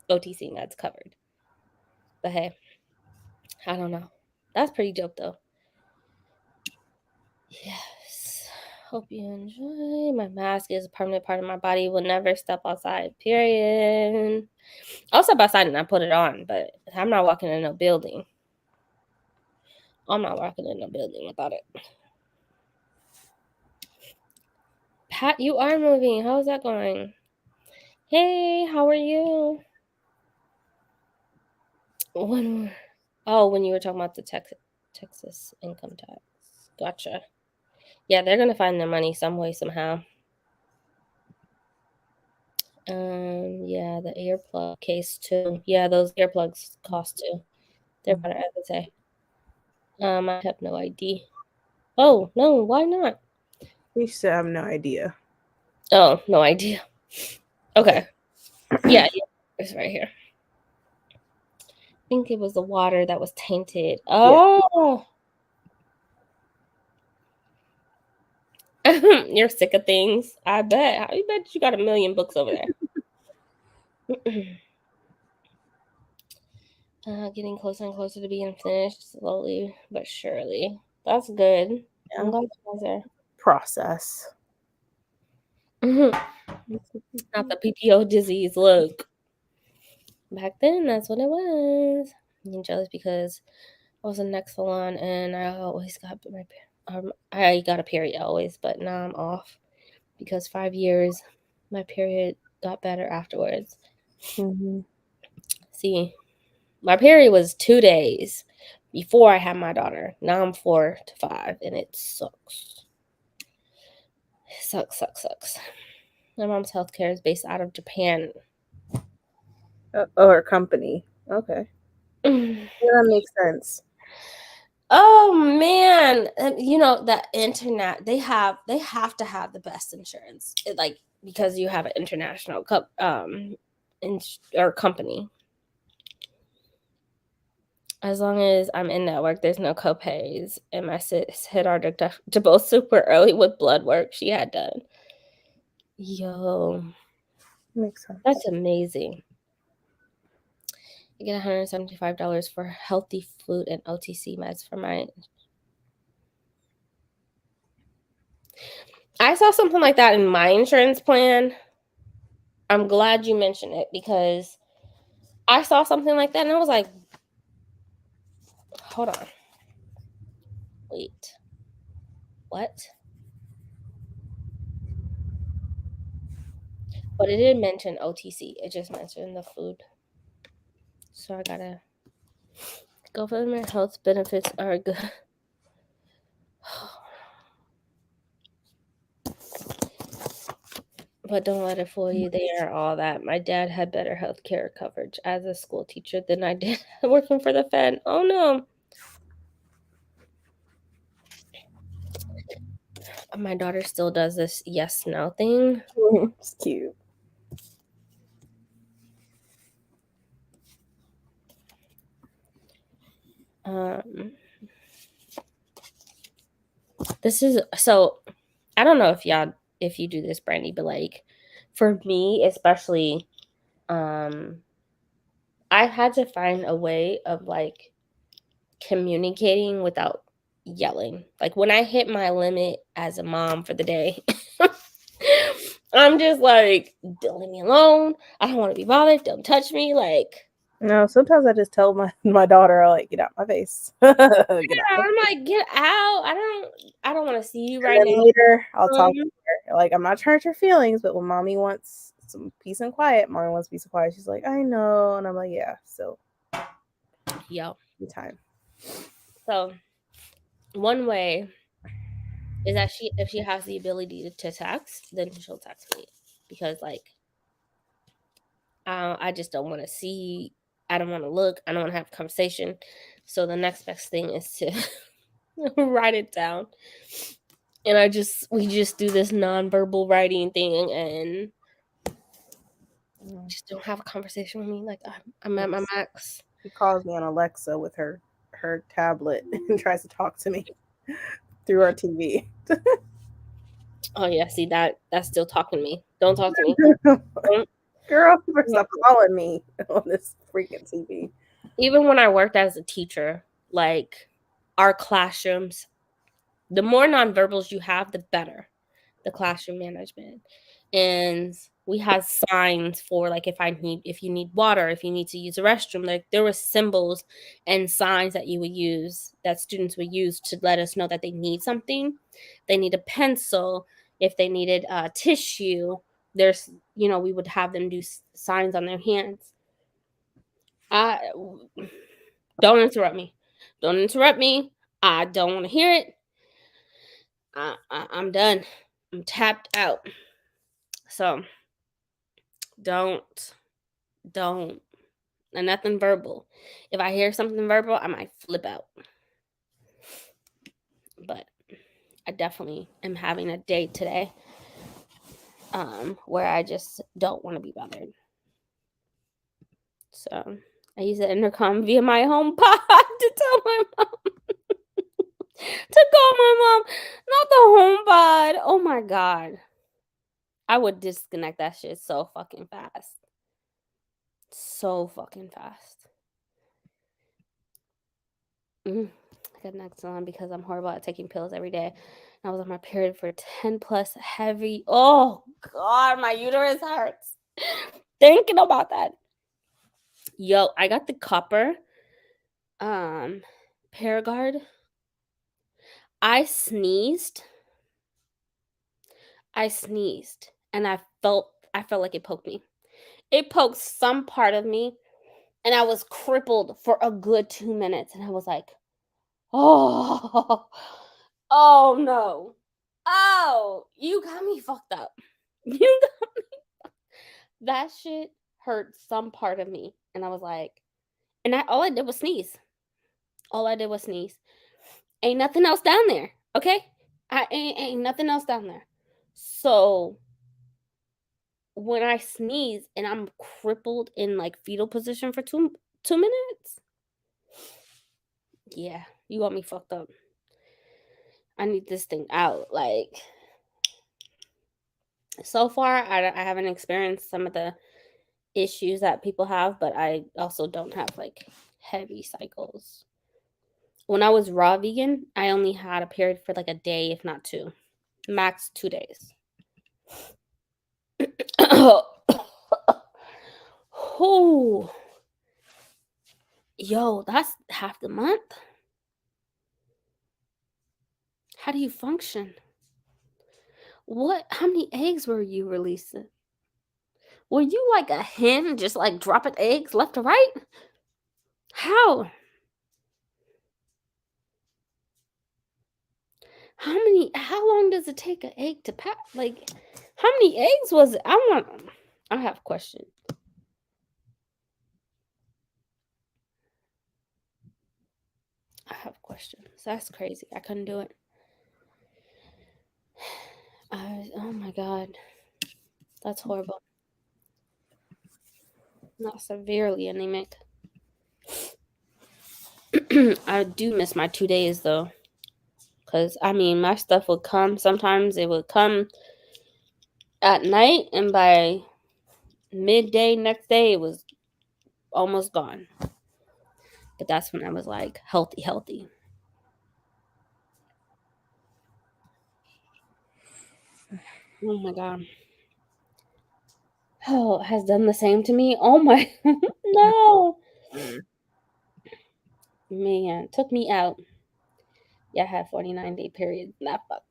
OTC meds covered. But hey, I don't know. That's pretty dope though. Yes. Hope you enjoy. My mask is a permanent part of my body. Will never step outside. Period. I'll step outside and I put it on, but I'm not walking in a building. I'm not walking in a building without it. Pat, you are moving. How's that going? Hey, how are you? When when you were talking about the Texas income tax. Gotcha. Yeah, they're gonna find their money some way, somehow. Yeah, the earplug case too. Yeah, those earplugs cost too. They're better, I would say. I have no idea. Oh, no, why not? We should have no idea. Oh, no idea. Okay. Yeah, it's right here. I think it was the water that was tainted. Oh. You're sick of things. I bet. I bet you got a million books over there. Getting closer and closer to being finished, slowly but surely. That's good. Yeah. I'm glad you guys are. Process. Not the PPO disease. Look, back then, that's what it was. I'm jealous because I was in next salon and I always got I got a period always, but now I'm off because 5 years, my period got better afterwards. Mm-hmm. See, my period was 2 days before I had my daughter. Now I'm 4 to 5, and it sucks. Sucks. My mom's healthcare is based out of Japan. Her company. Okay. Yeah, that makes sense. Oh man, you know that internet they have to have the best insurance, like because you have an international or company. As long as I'm in network, there's no copays, and my sis hit our deductible super early with blood work she had done. Yo, Makes sense. that's amazing. I get $175 for healthy food and OTC meds for my. I saw something like that in my insurance plan. I'm glad you mentioned it because I saw something like that and I was like, hold on. Wait. What? But it didn't mention OTC. It just mentioned the food. So I gotta government health benefits are good. But don't let it fool you. They are all that. My dad had better health care coverage as a school teacher than I did working for the Fed. Oh no. My daughter still does this yes no thing. It's cute. This is so I don't know if you do this, Brandie, but like for me especially, I had to find a way of like communicating without yelling. Like when I hit my limit as a mom for the day, I'm just like, don't leave me alone. I don't want to be bothered. Don't touch me. Like, No, sometimes I just tell my daughter, like, get out my face. Get out my I'm face. like, get out. I don't want to see you And right then now. later I'll talk to her. Like, I'm not trying to hurt her feelings, but when mommy wants some peace and quiet, mommy wants peace and quiet. She's like, I know. And I'm like, yeah, so Yo. time. So one way is that if she has the ability to text, then she'll text me because like I just don't want to see. I don't want to look. I don't want to have a conversation. So the next best thing is to write it down. And we just do this nonverbal writing thing and just don't have a conversation with me. Like I'm at my max. She calls me on Alexa with her tablet and tries to talk to me through our TV. Oh yeah, see that's still talking to me. Don't talk to me. Girl, stop calling me on this freaking TV. Even when I worked as a teacher, like our classrooms, the more nonverbals you have, the better the classroom management. And we had signs for like if you need water, if you need to use a restroom, like there were symbols and signs that students would use to let us know that they need something. They need a pencil. If they needed tissue, we would have them do signs on their hands. Don't interrupt me. Don't interrupt me. I don't want to hear it. I'm done. I'm tapped out. So don't, and nothing verbal. If I hear something verbal, I might flip out. But I definitely am having a day today, where I just don't want to be bothered. So I use the intercom via my home pod to tell my mom to call my mom, not the home pod. Oh my god. I would disconnect that shit so fucking fast. So fucking fast. I got next one because I'm horrible at taking pills every day. I was on my period for 10 plus heavy. Oh god, my uterus hurts. Thinking about that. Yo, I got the copper Paragard. I sneezed and I felt like it poked me. It poked some part of me and I was crippled for a good 2 minutes and I was like, "Oh. Oh no. Oh, you got me fucked up." You got that shit hurt some part of me and I was like, all I did was sneeze. All I did was sneeze. Ain't nothing else down there, okay? I ain't nothing else down there. So when I sneeze and I'm crippled in like fetal position for 2 minutes, yeah, you got me fucked up. I need this thing out. Like, so far, I haven't experienced some of the issues that people have, but I also don't have like heavy cycles. When I was raw vegan, I only had a period for like a day, if not two, max 2 days. Oh, yo, that's half the month. How do you function? What? How many eggs were you releasing? Were you like a hen, just like dropping eggs left to right? How? How long does it take an egg to pack? Like, how many eggs was it? I have questions. I have questions. That's crazy. I couldn't do it. Oh my god. That's horrible. Not severely anemic. I do miss my 2 days though. Because, I mean, my stuff would come. Sometimes it would come at night, and by midday next day, it was almost gone. But that's when I was like healthy. Oh my god. Oh, it has done the same to me. Oh my no. Man, took me out. Yeah, I had 49-day period. That fuck.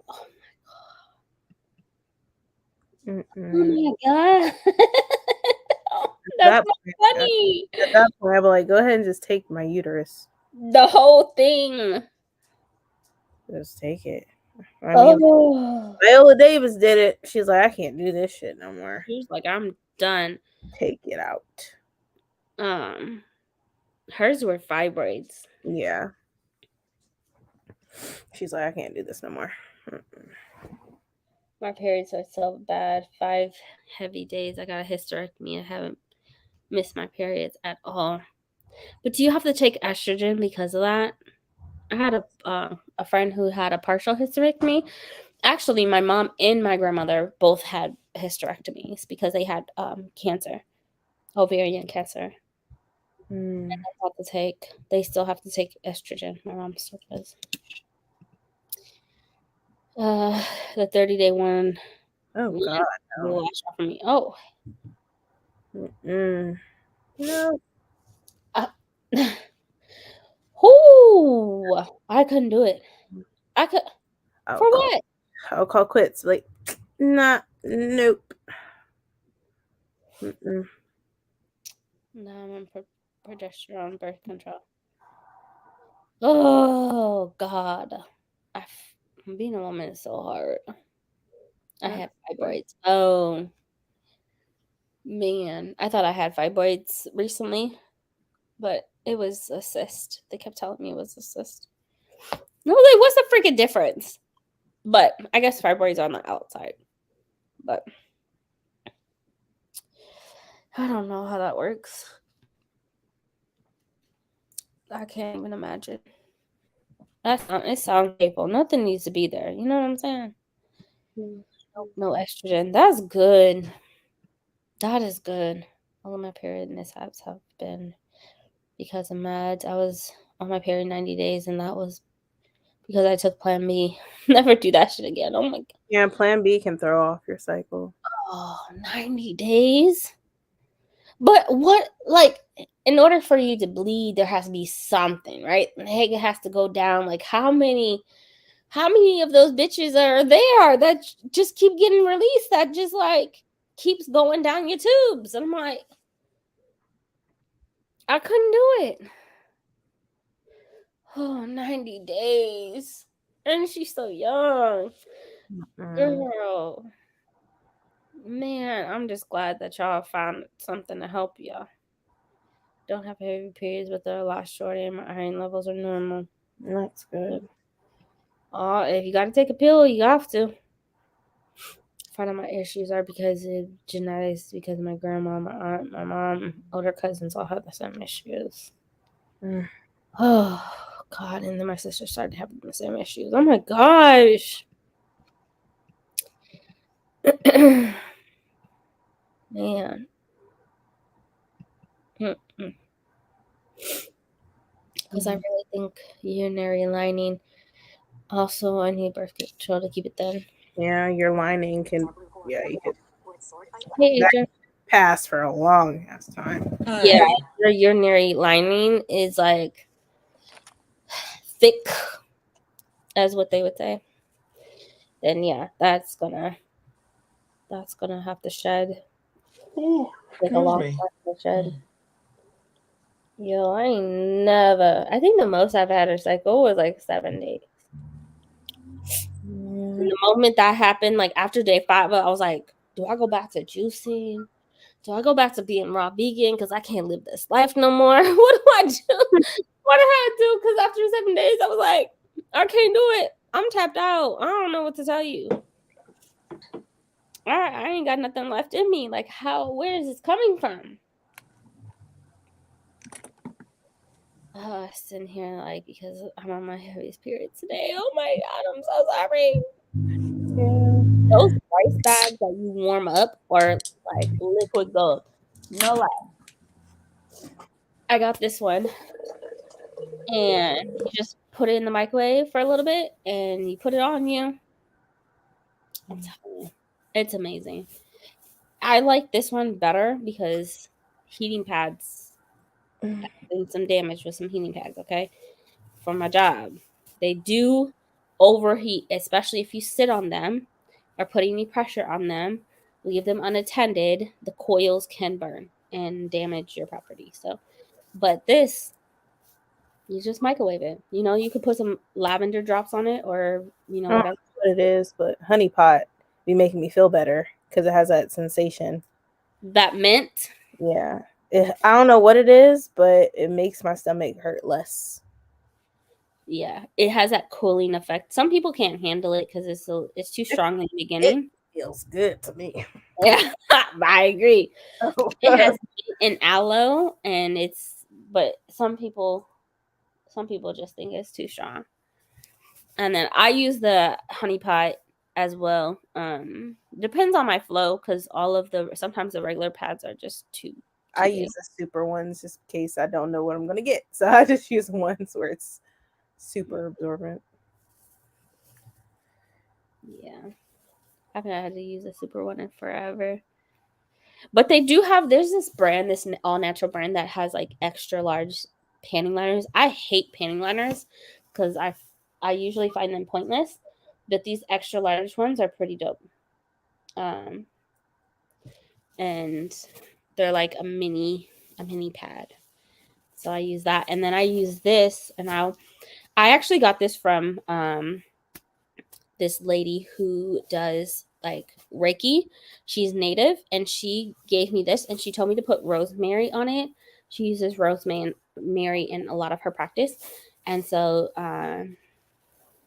Oh my god. That's That not point, funny. at that point, I'd be like, go ahead and just take my uterus. The whole thing. Just take it. I mean, Oh. Viola Davis did it. She's like, I can't do this shit no more. She's like, I'm done. Take it out. Hers were fibroids. Yeah. She's like, I can't do this no more. My periods are so bad. 5 heavy days. I got a hysterectomy. I haven't missed my periods at all. But do you have to take estrogen because of that? I had a friend who had a partial hysterectomy. Actually, my mom and my grandmother both had hysterectomies because they had cancer, ovarian cancer. And they still have to take estrogen. My mom still does. The 30-day one. Oh god, no. Last shot for me. Oh. No. Whoo! I couldn't do it. I could. For what? I'll call quits. Like, nah, nope. No, I'm on progesterone birth control. Oh God, being a woman is so hard. I That's have good. fibroids. Oh man, I thought I had fibroids recently, but it was a cyst. They kept telling me it was a cyst. No, like what's the freaking difference? But I guess fibroids are on the outside. But I don't know how that works. I can't even imagine. It sounds painful. Nothing needs to be there. You know what I'm saying? No estrogen. That's good. That is good. All of my period mishaps have been because of meds. I was on my period 90 days, and that was because I took Plan B. Never do that shit again. Oh my God. Yeah, Plan B can throw off your cycle. Oh, 90 days? But what, like, in order for you to bleed, there has to be something, right? The egg has to go down. Like, how many of those bitches are there that just keep getting released that just, like, keeps going down your tubes? And I'm like, I couldn't do it. Oh, 90 days. And she's so young. Girl. Man, I'm just glad that y'all found something to help y'all. Don't have heavy periods, but they're a lot shorter and my iron levels are normal. That's good. If you gotta take a pill, you have to. Find out my issues are because of genetics, because of my grandma, my aunt, my mom, older cousins all have the same issues. Mm. Oh God, and then my sister started having the same issues. Oh my gosh. Man. Because I really think urinary lining. Also, I need birth control to keep it thin. Yeah, your lining can. Yeah, you could Hey, that Adrian. pass for a long ass time. Yeah, your urinary lining is like thick, as what they would say. Then yeah, that's gonna have to shed. Ooh, Take a excuse long me. time to shed. Yo, I ain't never. I think the most I've had a cycle was like 7 days. And the moment that happened, like after day 5, I was like, do I go back to juicing? Do I go back to being raw vegan because I can't live this life no more? What do I do? What did I do? Because after 7 days, I was like, I can't do it. I'm tapped out. I don't know what to tell you. I ain't got nothing left in me. Like, where is this coming from? Sitting here, like, because I'm on my heaviest period today. Oh my God, I'm so sorry. Yeah. Those rice bags that you warm up are like liquid gold. No lie. I got this one, and you just put it in the microwave for a little bit, and you put it on you. I'm telling you, it's amazing. I like this one better because heating pads did some damage with some heating pads. Okay, for my job, they do overheat, especially if you sit on them or put any pressure on them. Leave them unattended, the coils can burn and damage your property. So, but this, you just microwave it. You know, you could put some lavender drops on it or, I don't know whatever. what it is, but honey pot be making me feel better because it has that sensation. That mint, Yeah. I don't know what it is, but it makes my stomach hurt less. yeah, it has that cooling effect. Some people can't handle it because it's too strong in the It beginning. feels good to me. Yeah, I agree. It has an aloe, and but some people just think it's too strong. And then I use the honey pot as well. Depends on my flow because sometimes the regular pads are just I too big. use the super ones just in case I don't know what I'm gonna get. So I just use ones where it's super absorbent. Yeah, I haven't had to use a super one in forever. But there's this brand, this all natural brand that has like extra large panning liners. I hate panning liners because I usually find them pointless. But these extra large ones are pretty dope. Um, and they're like a mini pad. So I use that, and then I use this, and I actually got this from this lady who does like Reiki. She's native, and she gave me this, and she told me to put rosemary on it. She uses rosemary in a lot of her practice, and so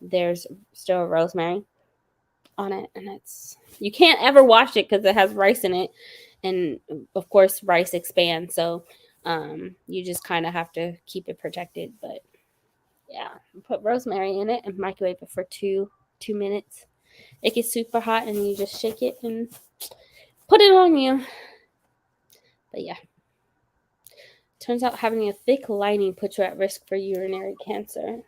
there's still rosemary on it, and it's you can't ever wash it because it has rice in it, and of course rice expands, so you just kind of have to keep it protected. But yeah, put rosemary in it and microwave it for 2 minutes. It gets super hot, and you just shake it and put it on you. But yeah, turns out having a thick lining puts you at risk for urinary cancer.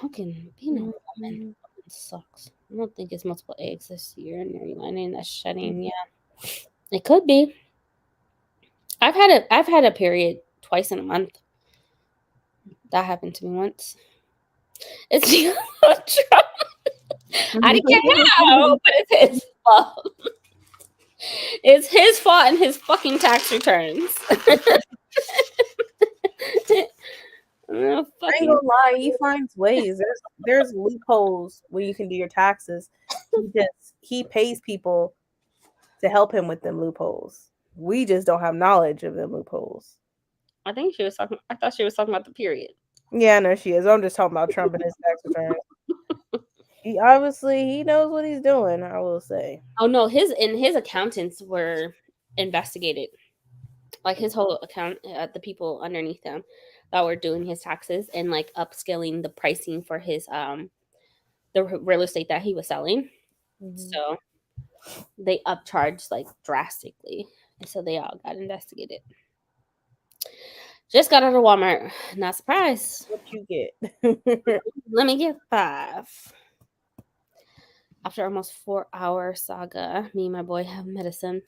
Fucking being a woman sucks. I don't think it's multiple eggs. This urinary lining that's shedding. Yeah, it could be. I've had a period twice in a month. That happened to me once. It's Trump. I didn't get how, but it's his fault. It's his fault and his fucking tax returns. I ain't gonna lie, he finds ways. There's loopholes where you can do your taxes. He pays people to help him with them loopholes. We just don't have knowledge of them loopholes. I thought she was talking about the period. Yeah, I know she is. I'm just talking about Trump and his tax returns. He knows what he's doing, I will say. Oh no, his accountants were investigated. Like his whole account, the people underneath him that were doing his taxes and like upscaling the pricing for his the real estate that he was selling. Mm-hmm. So they upcharged like drastically, and so they all got investigated. Just got out of Walmart. Not surprised. What you get? Let me get 5. After almost 4-hour saga, me and my boy have medicine.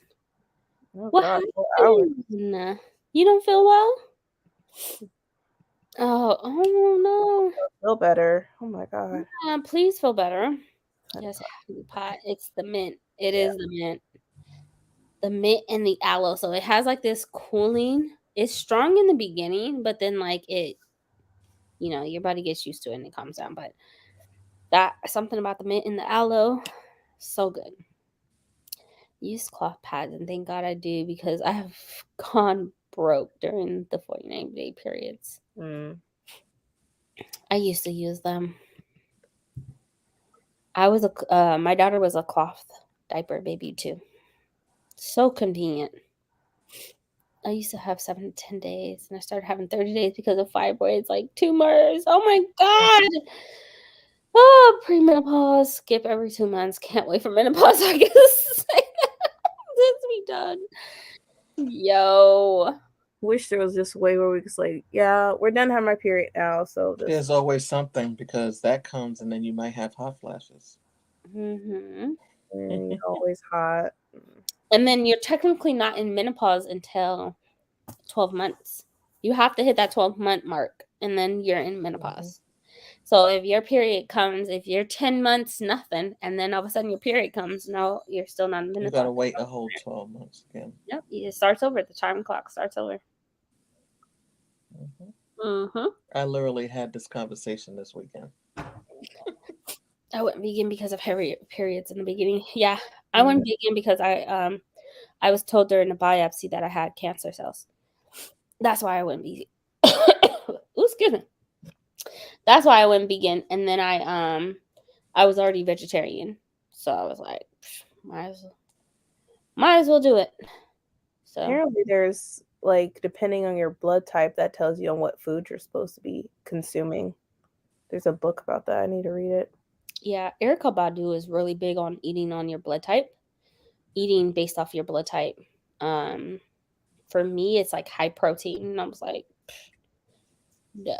Oh, what God, happened? You don't feel well? Oh no. Feel better. Oh my God. Please feel better. Yes, pot. It's the mint. It is the mint. The mint and the aloe. So it has like this cooling. It's strong in the beginning, but then like it, your body gets used to it and it calms down. But that something about the mint and the aloe, so good. Use cloth pads, and thank God I do, because I have gone broke during the 49-day periods. I used to use them. My daughter was a cloth diaper baby too. So convenient. I used to have 7 to 10 days, and I started having 30 days because of fibroids, like tumors. Oh my God. Oh, premenopause. Skip every 2 months. Can't wait for menopause, I guess. Let's be done. Yo. Wish there was this way where we could like, yeah, we're done having my period now. So there's always something, because that comes and then you might have hot flashes. Mm-hmm. Always hot. And then you're technically not in menopause until 12 months. You have to hit that 12-month mark, and then you're in menopause. Mm-hmm. So if your period comes, if you're 10 months, nothing, and then all of a sudden your period comes, no, you're still not in menopause. You got to wait a whole 12 months again. Yep, it starts over. The time clock starts over. Mm-hmm. Mm-hmm. I literally had this conversation this weekend. I went vegan because of heavy periods in the beginning. Yeah, I went vegan because I was told during the biopsy that I had cancer cells. That's why I went vegan. Ooh, excuse me. That's why I went vegan, and then I was already vegetarian, so I was like, might as well do it. So apparently, there's like, depending on your blood type, that tells you on what food you're supposed to be consuming. There's a book about that. I need to read it. Yeah, Erykah Badu is really big on eating on your blood type, eating based off your blood type. For me, it's like high protein, and I was like, no,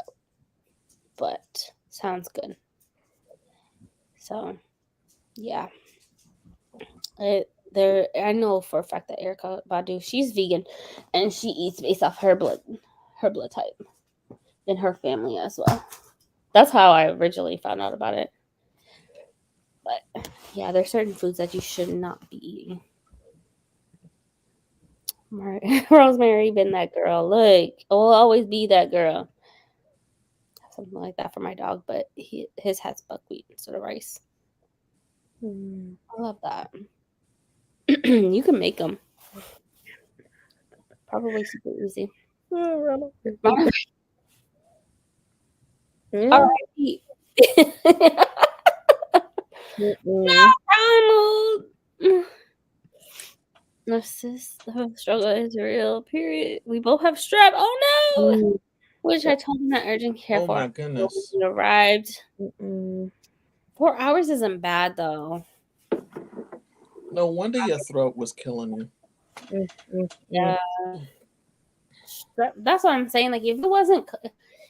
but sounds good. So, yeah, I know for a fact that Erykah Badu, she's vegan, and she eats based off her blood type, and her family as well. That's how I originally found out about it. But yeah, there's certain foods that you should not be eating. Rosemary been that girl. Look, I will always be that girl. something like that for my dog, but his has buckwheat instead of rice. Mm. I love that. You can make them. Probably super easy. Oh, yeah. All right. Donald. The struggle is real. Period. We both have strep. Oh no! Which I told him that urgent care Oh for. my goodness. When he arrived. Mm-mm. 4 hours isn't bad though. No wonder your throat was killing you. Yeah. Strep. That's what I'm saying. Like if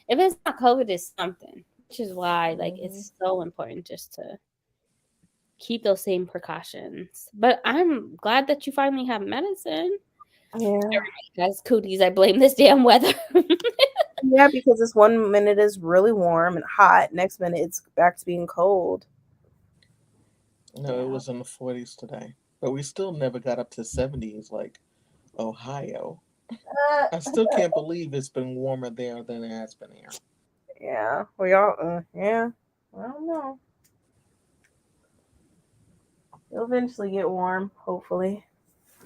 it's not COVID, it's something. Which is why it's so important just to keep those same precautions. But I'm glad that you finally have medicine. Yeah. Everybody has cooties. I blame this damn weather. Yeah, because this 1 minute is really warm and hot. Next minute it's back to being cold. No, it was in the 40s today. But we still never got up to 70s like Ohio. I still can't believe it's been warmer there than it has been here. Yeah. Well, y'all, yeah. I don't know. It'll eventually get warm, hopefully.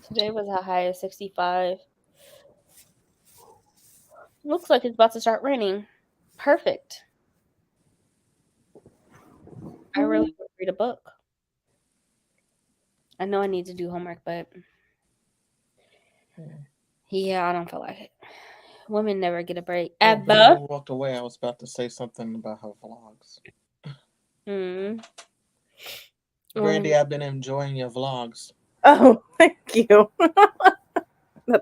Today was a high of 65. Looks like it's about to start raining. Perfect. I really want to read a book. I know I need to do homework, but yeah, I don't feel like it. Women never get a break. Oh, before you walked away, I was about to say something about her vlogs. Brandie, I've been enjoying your vlogs. Oh, thank you. I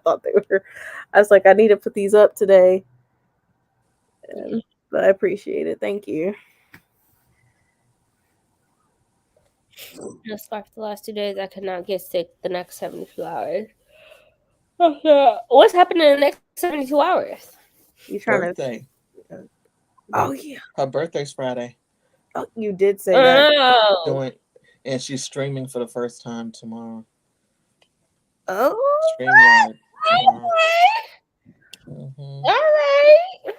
thought they were. I was like, I need to put these up today. But I appreciate it. Thank you. Just for the last 2 days, I could not get sick the next 72 hours. What's happening in the next 72 hours? You trying Birthday. Oh, yeah. Her birthday's Friday. Oh, you did say that. And she's streaming for the first time tomorrow. Oh. StreamYard tomorrow. All right.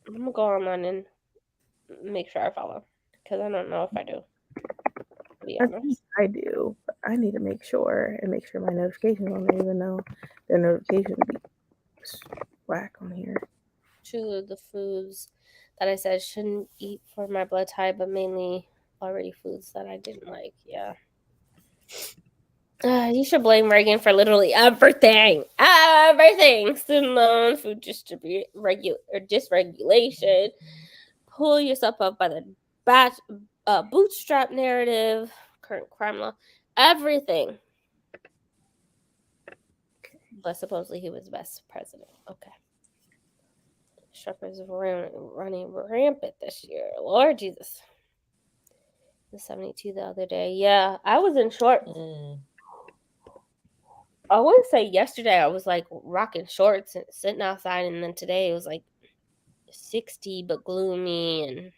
I'm going to go online and make sure I follow. Because I don't know if I do. To be honest. I do. But I need to make sure my notifications on there, even though their notifications be whack on here. 2 of the foods that I said shouldn't eat for my blood type, but mainly already foods that I didn't like. Yeah. You should blame Reagan for literally everything. Everything. Student loans, food dysregulation. Pull yourself up by the bootstrap narrative, current crime law, everything. But supposedly he was best president. Okay. Truckers running rampant this year. Lord Jesus. The 72 the other day. Yeah, I was in shorts. I wouldn't say yesterday I was like rocking shorts and sitting outside, and then today it was like 60 but gloomy, and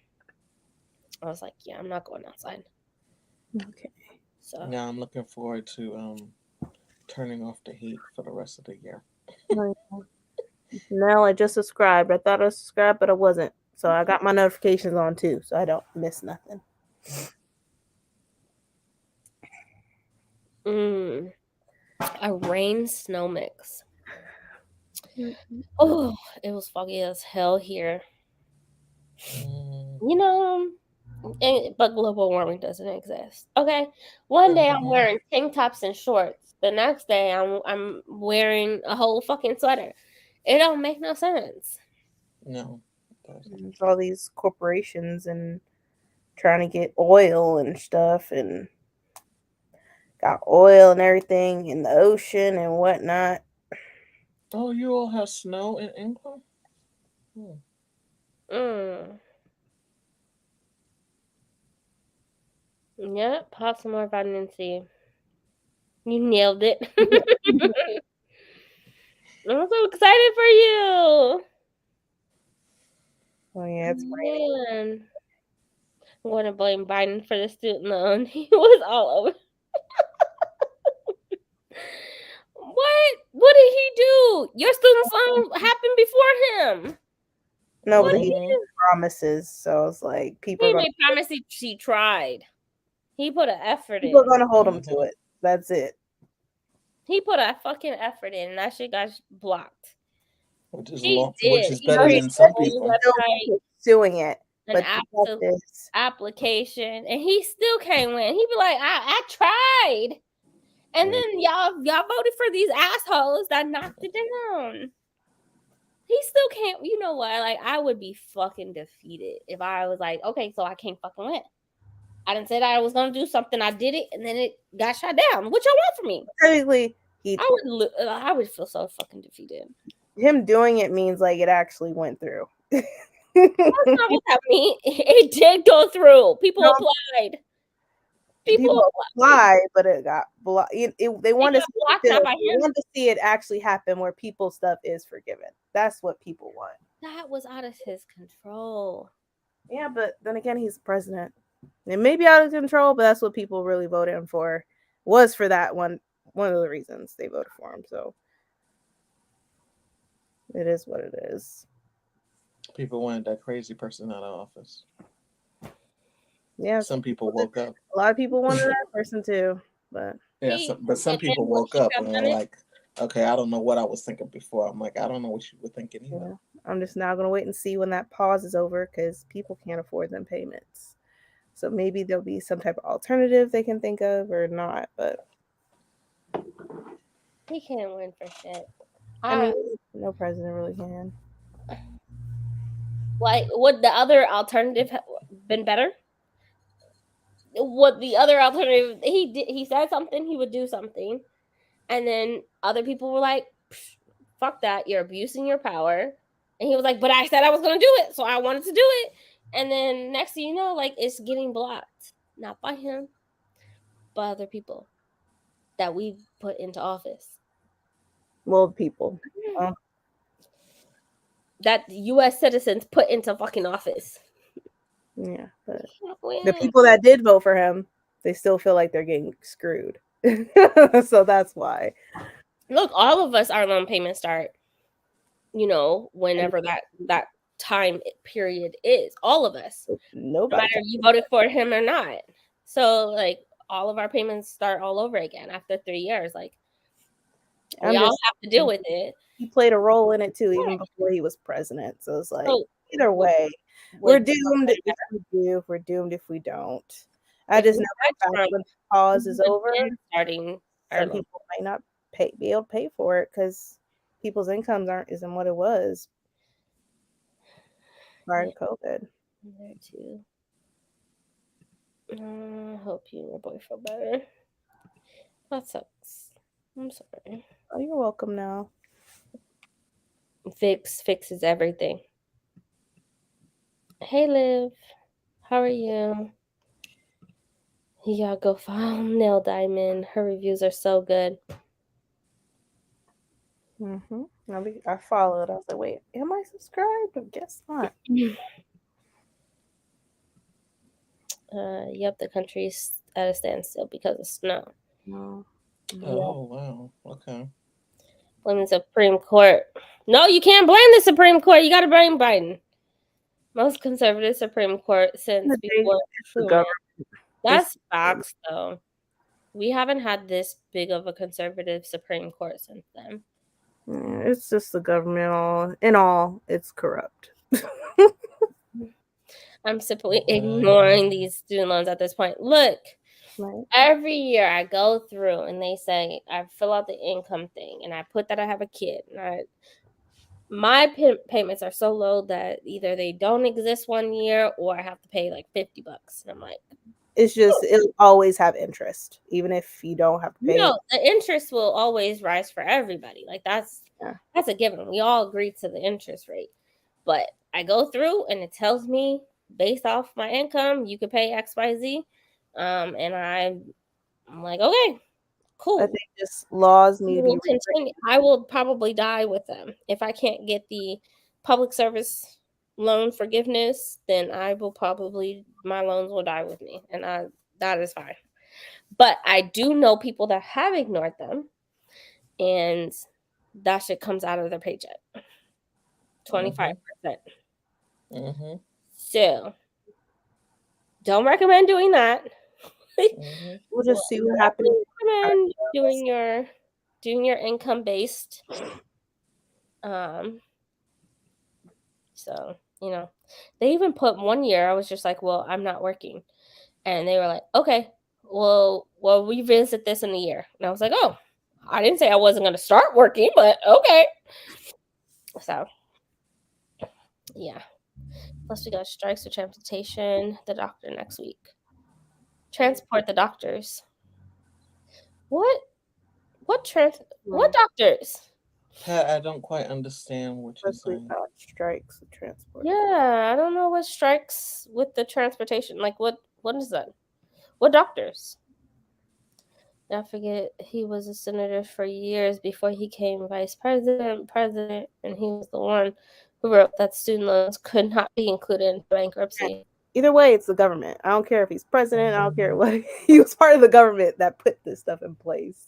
I was like, yeah, I'm not going outside. Okay. So now I'm looking forward to turning off the heat for the rest of the year. Now I just subscribed. I thought I was subscribed, but I wasn't. So I got my notifications on too, so I don't miss nothing. A rain snow mix. Oh, it was foggy as hell here. You know, but global warming doesn't exist. Okay, one day I'm wearing tank tops and shorts. The next day I'm wearing a whole fucking sweater. It don't make no sense. No. It's all these corporations and trying to get oil and stuff, and got oil and everything in the ocean and whatnot. Oh, you all have snow in England? Yep, pop some more vitamin C. You nailed it. I'm so excited for you. Oh yeah, it's raining. I'm going to blame Biden for the student loan. He was all over. What? What did he do? Your student loan happened before him. No, What but did he he made do? promises, so it's like people are He gonna made promises. She tried. He put an effort people are in. gonna hold him to it. That's it. He put a fucking effort in, and that shit got blocked. Which is He which did. is He better created than a some whole people. Still website, pursuing it, an but the fact is, application, and he still can't win. He'd be like, I tried. And then y'all voted for these assholes that knocked it down. He still can't. You know what? Like, I would be fucking defeated if I was like, okay, so I can't fucking win. I didn't say that I was gonna do something. I did it, and then it got shot down. What y'all want from me? technically, I would feel so fucking defeated. him doing it means like it actually went through. That's not what that means. It did go through. People applied. People applied, but it got blocked. They want got blocked, not by they him. want to see it actually happen where people's stuff is forgiven. That's what people want. That was out of his control. Yeah, but then again, he's the president. It may be out of control, but that's what people really voted him for. Was for that one of the reasons they voted for him. So it is what it is. People wanted that crazy person out of office. Yeah, some people woke up. A lot of people wanted that person too, but yeah. But some people woke up and were like, "Okay, I don't know what I was thinking before." I'm like, "I don't know what you were thinking either." Yeah. I'm just now gonna wait and see when that pause is over because people can't afford them payments. So maybe there'll be some type of alternative they can think of or not. But he can't win for shit. I mean, no president really can. Like, would the other alternative have been better? What the other alternative? He said something. He would do something, and then other people were like, "Fuck that! You're abusing your power." And he was like, "But I said I was going to do it, so I wanted to do it." And then next thing you know, like, it's getting blocked, not by him, by other people that we put into office. Well, people that U.S. citizens put into fucking office. Yeah, but the people that did vote for him, they still feel like they're getting screwed. So that's why. Look, all of us, our loan payments start, whenever that time period is. All of us. Nobody. No matter if you voted for him or not. So, like, all of our payments start all over again after 3 years. Like, we all have to deal with it. He played a role in it too, even before he was president. So it's like, either way, we're doomed if we do. We're doomed if we don't. I just know when the pause is over, some people might not be able to pay for it because people's incomes isn't what it was prior to COVID. There too. I hope you and your boy feel better. That sucks. I'm sorry. Oh, you're welcome now. Fixes everything. Hey, Liv. How are you? Yeah, go follow Nail Diamond. Her reviews are so good. I followed. I was like, wait, am I subscribed? I guess not. Yep, the country's at a standstill because of snow. No. Oh, wow. Okay. Blame the Supreme Court. No, you can't blame the Supreme Court. You got to blame Biden. Most conservative Supreme Court since before Truman. That's facts, though. We haven't had this big of a conservative Supreme Court since then. Yeah, it's just the government. In all, it's corrupt. I'm simply ignoring these student loans at this point. Look, every year I go through and they say I fill out the income thing and I put that I have a kid. And my payments are so low that either they don't exist one year or I have to pay like $50. And I'm like, it's just it'll always have interest, even if you don't have to pay. No, the interest will always rise for everybody. Like that's a given. We all agree to the interest rate. But I go through and it tells me based off my income, you could pay XYZ. And I'm like, okay, cool. I think just laws need to be continue. I will probably die with them. If I can't get the public service loan forgiveness, then my loans will die with me. And that is fine. But I do know people that have ignored them, and that shit comes out of their paycheck. 25%. Mm-hmm. So, don't recommend doing that. Mm-hmm. We'll Well, just see what happens. definitely recommend doing your income based. Um, so they even put 1 year. I was just like, well, I'm not working, and they were like, okay, well, we'll revisit this in a year. And I was like, oh, I didn't say I wasn't going to start working, but okay. So, yeah. Plus, we got strikes with transportation, the doctor next week. Transport the doctors. What? What doctors? Pat, I don't quite understand what you're Especially saying. about strikes of transport. Yeah, I don't know what strikes with the transportation. Like, what is that? What doctors? I forget. He was a senator for years before he became vice president, and he was the one who wrote that student loans could not be included in bankruptcy. Either way, it's the government. I don't care if he's president. I don't care what. He was part of the government that put this stuff in place.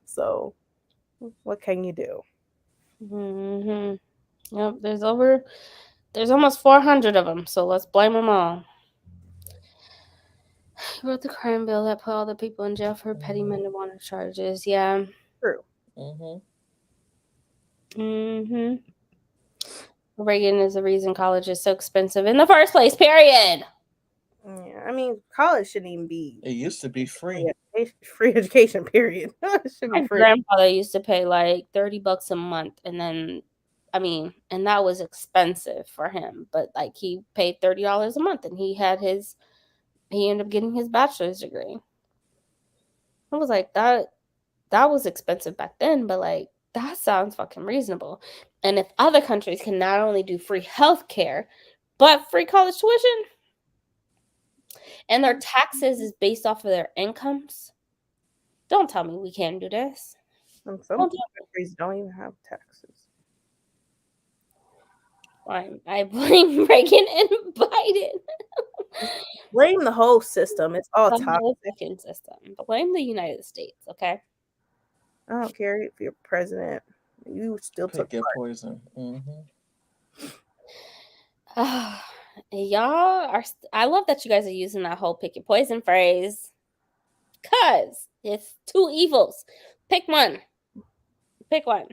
So, what can you do? Mm-hmm. Yep. There's almost 400 of them. So let's blame them all. He wrote the crime bill that put all the people in jail for petty misdemeanor charges. Yeah. True. Mm-hmm. Mm-hmm. Reagan is the reason college is so expensive in the first place, period. Yeah, I mean, college shouldn't even be It used to be free. free education. Period. It should be My free. grandfather used to pay like $30 a month, and then, and that was expensive for him. But like he paid $30 a month, and he ended up getting his bachelor's degree. I was like, that was expensive back then, but like that sounds fucking reasonable. And if other countries can not only do free health care, but free college tuition, and their taxes is based off of their incomes, don't tell me we can't do this. And Don't some tell me. countries don't even have taxes. I blame Reagan and Biden. Blame the whole system. It's all The toxic. whole fucking system. Blame the United States, okay? I don't care if you're president. You still took Pick your part. poison. Mm-hmm. Y'all are. I love that you guys are using that whole pick your poison phrase. Cause it's two evils. Pick one. Pick one.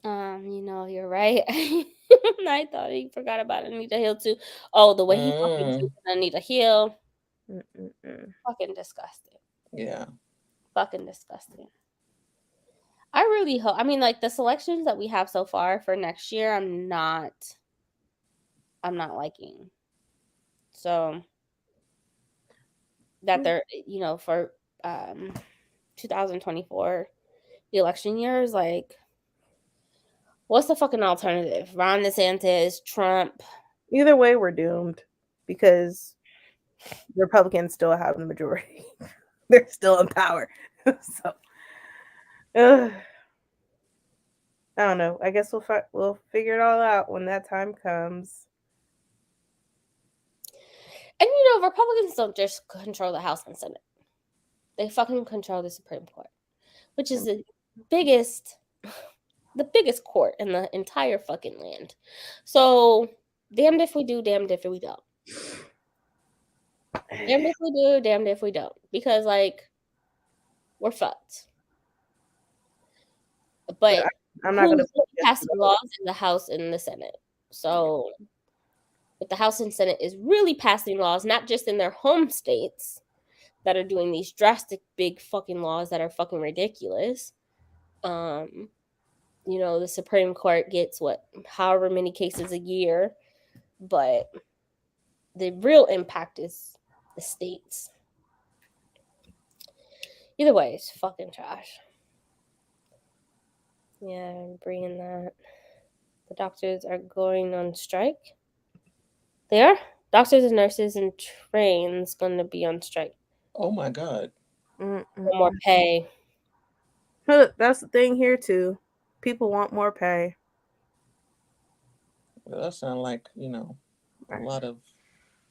You're right. I thought he forgot about Anita Hill too. Oh, the way he fucking treated Anita Hill. Mm-mm-mm. Fucking disgusting. Yeah. Fucking disgusting. I really hope. I mean, like the selections that we have so far for next year, I'm not liking. So that they're, for 2024, the election year is like, what's the fucking alternative? Ron DeSantis, Trump. Either way, we're doomed because the Republicans still have the majority. They're still in power. So, I don't know. I guess we'll figure it all out when that time comes. And Republicans don't just control the House and Senate. They fucking control the Supreme Court, which is the biggest court in the entire fucking land. So, damned if we do, damned if we don't. Damned if we do, damned if we don't. Because, like, we're fucked. But I'm not going to pass the laws in the House and the Senate. So, if the House and Senate is really passing laws, not just in their home states that are doing these drastic big fucking laws that are fucking ridiculous, the Supreme Court gets however many cases a year, but the real impact is the states. Either way, it's fucking trash. Yeah, I'm bringing that. The doctors are going on strike. They are? Doctors and nurses and trains going to be on strike. Oh my God. For more pay. That's the thing here too. People want more pay. Well, that sounds like, a lot of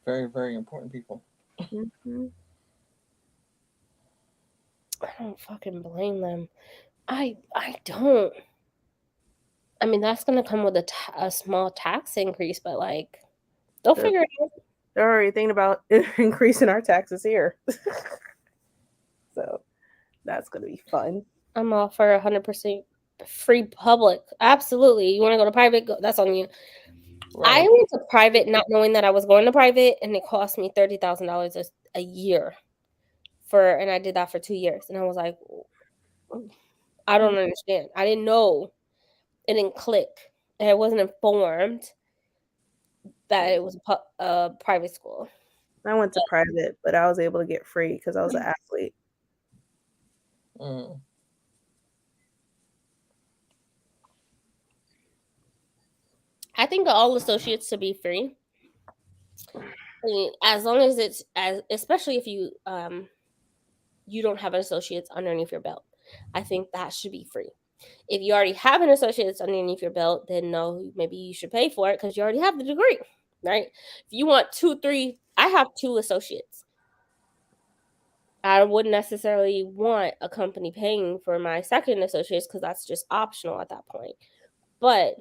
very, very important people. Mm-hmm. I don't fucking blame them. I don't. I mean, that's gonna come with a small tax increase, but like, they'll figure it out. They're already thinking about increasing our taxes here. So that's gonna be fun. I'm all for 100% free public. Absolutely. You want to go to private? That's on you. I Right. went to private not knowing that I was going to private, and it cost me $30,000 a year and I did that for 2 years, and I was like, I don't understand. I didn't know. It didn't click. And I wasn't informed that it was a private school. I went to private, but I was able to get free because I was an athlete. Mm. I think all associates should be free. I mean, as long as especially if you don't have an associate's underneath your belt. I think that should be free. If you already have an associate's underneath your belt, then no, maybe you should pay for it because you already have the degree, right? If you want 2, 3, I have 2 associates. I wouldn't necessarily want a company paying for my second associate's because that's just optional at that point. But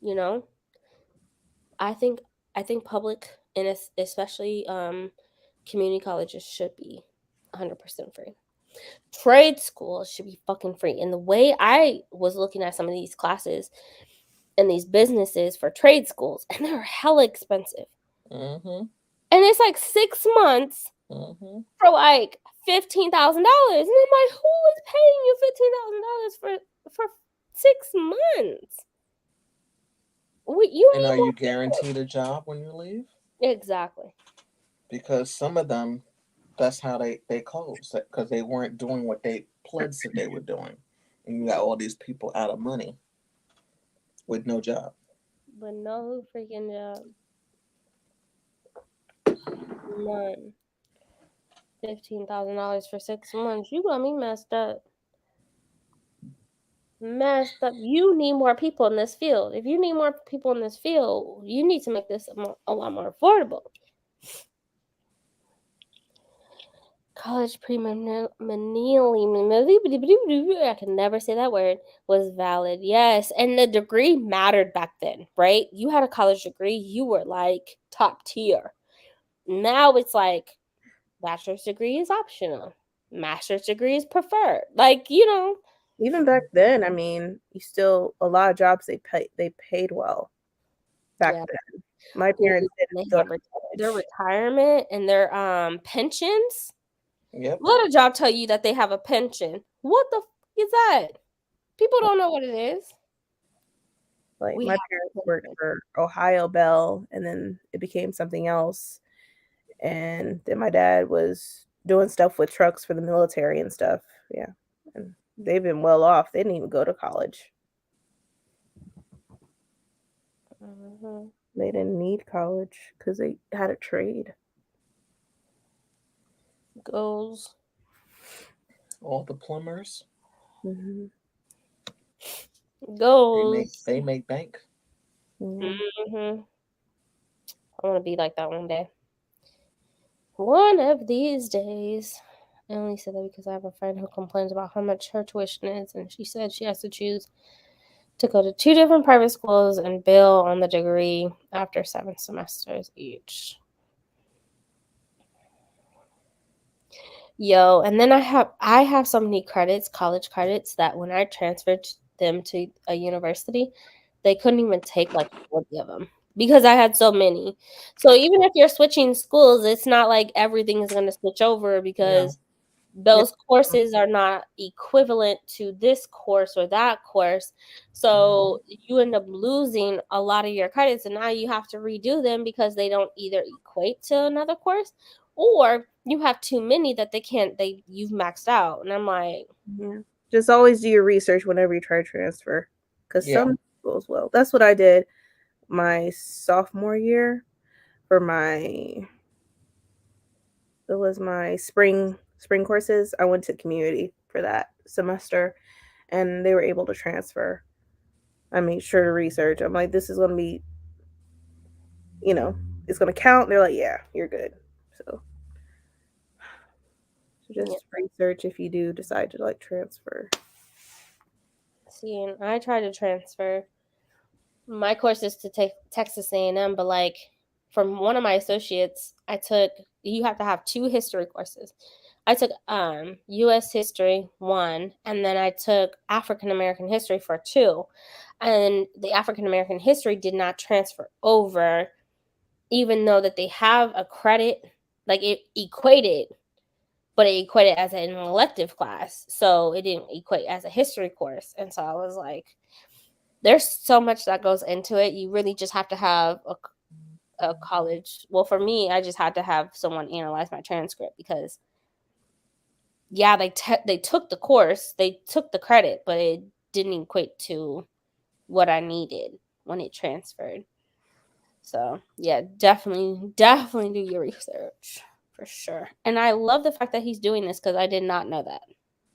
you know, I think public and especially community colleges should be 100% free. Trade schools should be fucking free. And the way I was looking at some of these classes and these businesses for trade schools, and they're hella expensive. Mm-hmm. And it's like 6 months Mm-hmm. for like $15,000. And I'm like, who is paying you $15,000 for 6 months? And are you guaranteed a job when you leave? Exactly. Because some of them, that's how they closed, because they weren't doing what they pledged that they were doing, and you got all these people out of money with no job. But no freaking job. None. $15,000 for 6 months. You got me messed up. Messed up. You need more people in this field. If you need more people in this field, you need to make this a lot more affordable. College premillennially, I can never say that word, was valid. Yes, and the degree mattered back then, right? You had a college degree, you were like top tier. Now it's like bachelor's degree is optional, master's degree is preferred. Like, Even back then, I mean, a lot of jobs they paid well back yeah. then. My parents didn't go to Their college. retirement and their pensions. Yep. Let a job tell you that they have a pension. What the is that? People don't know what it is. Like We my have parents worked for Ohio Bell, and then it became something else. And then my dad was doing stuff with trucks for the military and stuff. Yeah, and they've been well off. They didn't even go to college. Mhm. They didn't need college because they had a trade. Goals. All the plumbers, Mm-hmm. Goals. they make bank. Yeah. Mm-hmm. I want to be like that one day. One of these days. I only said that because I have a friend who complains about how much her tuition is, and she said she has to choose to go to 2 different private schools and bill on the degree after 7 semesters each. Yo, and then I have so many credits, college credits, that when I transferred them to a university, they couldn't even take like 40 of them because I had so many. So even if you're switching schools, it's not like everything is going to switch over because those courses are not equivalent to this course or that course. So you end up losing a lot of your credits, and now you have to redo them because they don't either equate to another course, or you have too many that you've maxed out. And I'm like, Yeah. Just always do your research whenever you try to transfer. Because Yeah. some schools will. That's what I did my sophomore year for my spring courses. I went to community for that semester, and they were able to transfer. I made sure to research. I'm like, this is going to be, it's going to count. They're like, yeah, you're good. So just research if you do decide to like transfer. See, and I tried to transfer. My course is to take Texas A&M, but like from one of my associates, you have to have 2 history courses. I took US history 1, and then I took African American history for 2. And the African American history did not transfer over, even though that they have a credit, like it equated, but it equated as an elective class. So it didn't equate as a history course. And so I was like, there's so much that goes into it. You really just have to have a college. Well, for me, I just had to have someone analyze my transcript because, yeah, they took the course, they took the credit, but it didn't equate to what I needed when it transferred. So yeah, definitely do your research for sure. And I love the fact that he's doing this because I did not know that.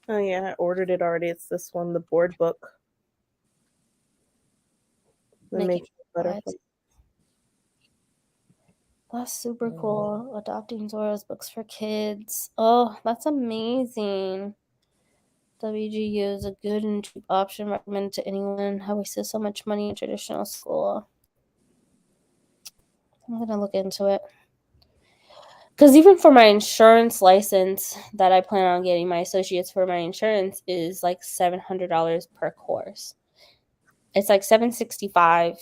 Oh yeah, I ordered it already. It's this one, the board book. That makes it better. That's super cool. Adopting Zoro's books for kids. Oh, that's amazing. WGU is a good and cheap option recommended to anyone who wasted so much money in traditional school. I'm going to look into it. Because even for my insurance license that I plan on getting, my associates for my insurance is like $700 per course. It's like $765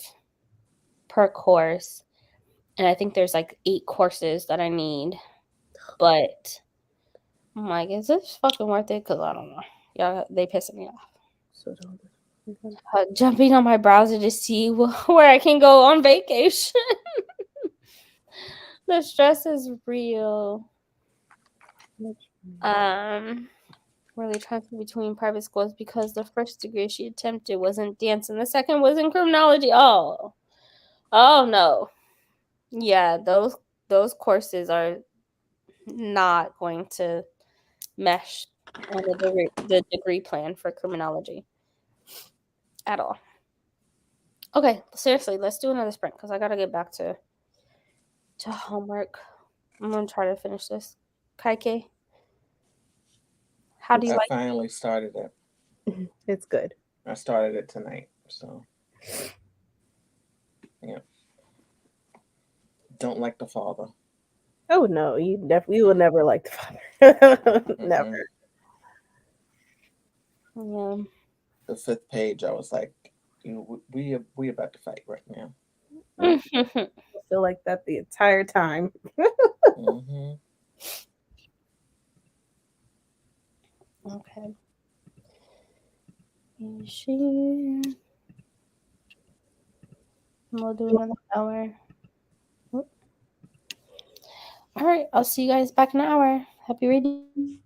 per course. And I think there's like 8 courses that I need. But I'm like, is this fucking worth it? Because I don't know. Yeah, they pissing me off. So Jumping on my browser to see where I can go on vacation. The stress is real. Really transferred between private schools because the first degree she attempted was in dance and the second was in criminology. Oh no. Yeah, those courses are not going to mesh on the degree plan for criminology at all. Okay, seriously, let's do another sprint because I gotta get back to homework. I'm gonna try to finish this. Kaike, how do you I like? finally started it. It's good. I started it tonight, so yeah. Don't like the father. Oh no, you will never like the father. Never. Yeah. The 5th page, I was like, we about to fight right now. I feel like that the entire time. Mm-hmm. Okay. We'll do another hour. All right, I'll see you guys back in an hour. Happy reading.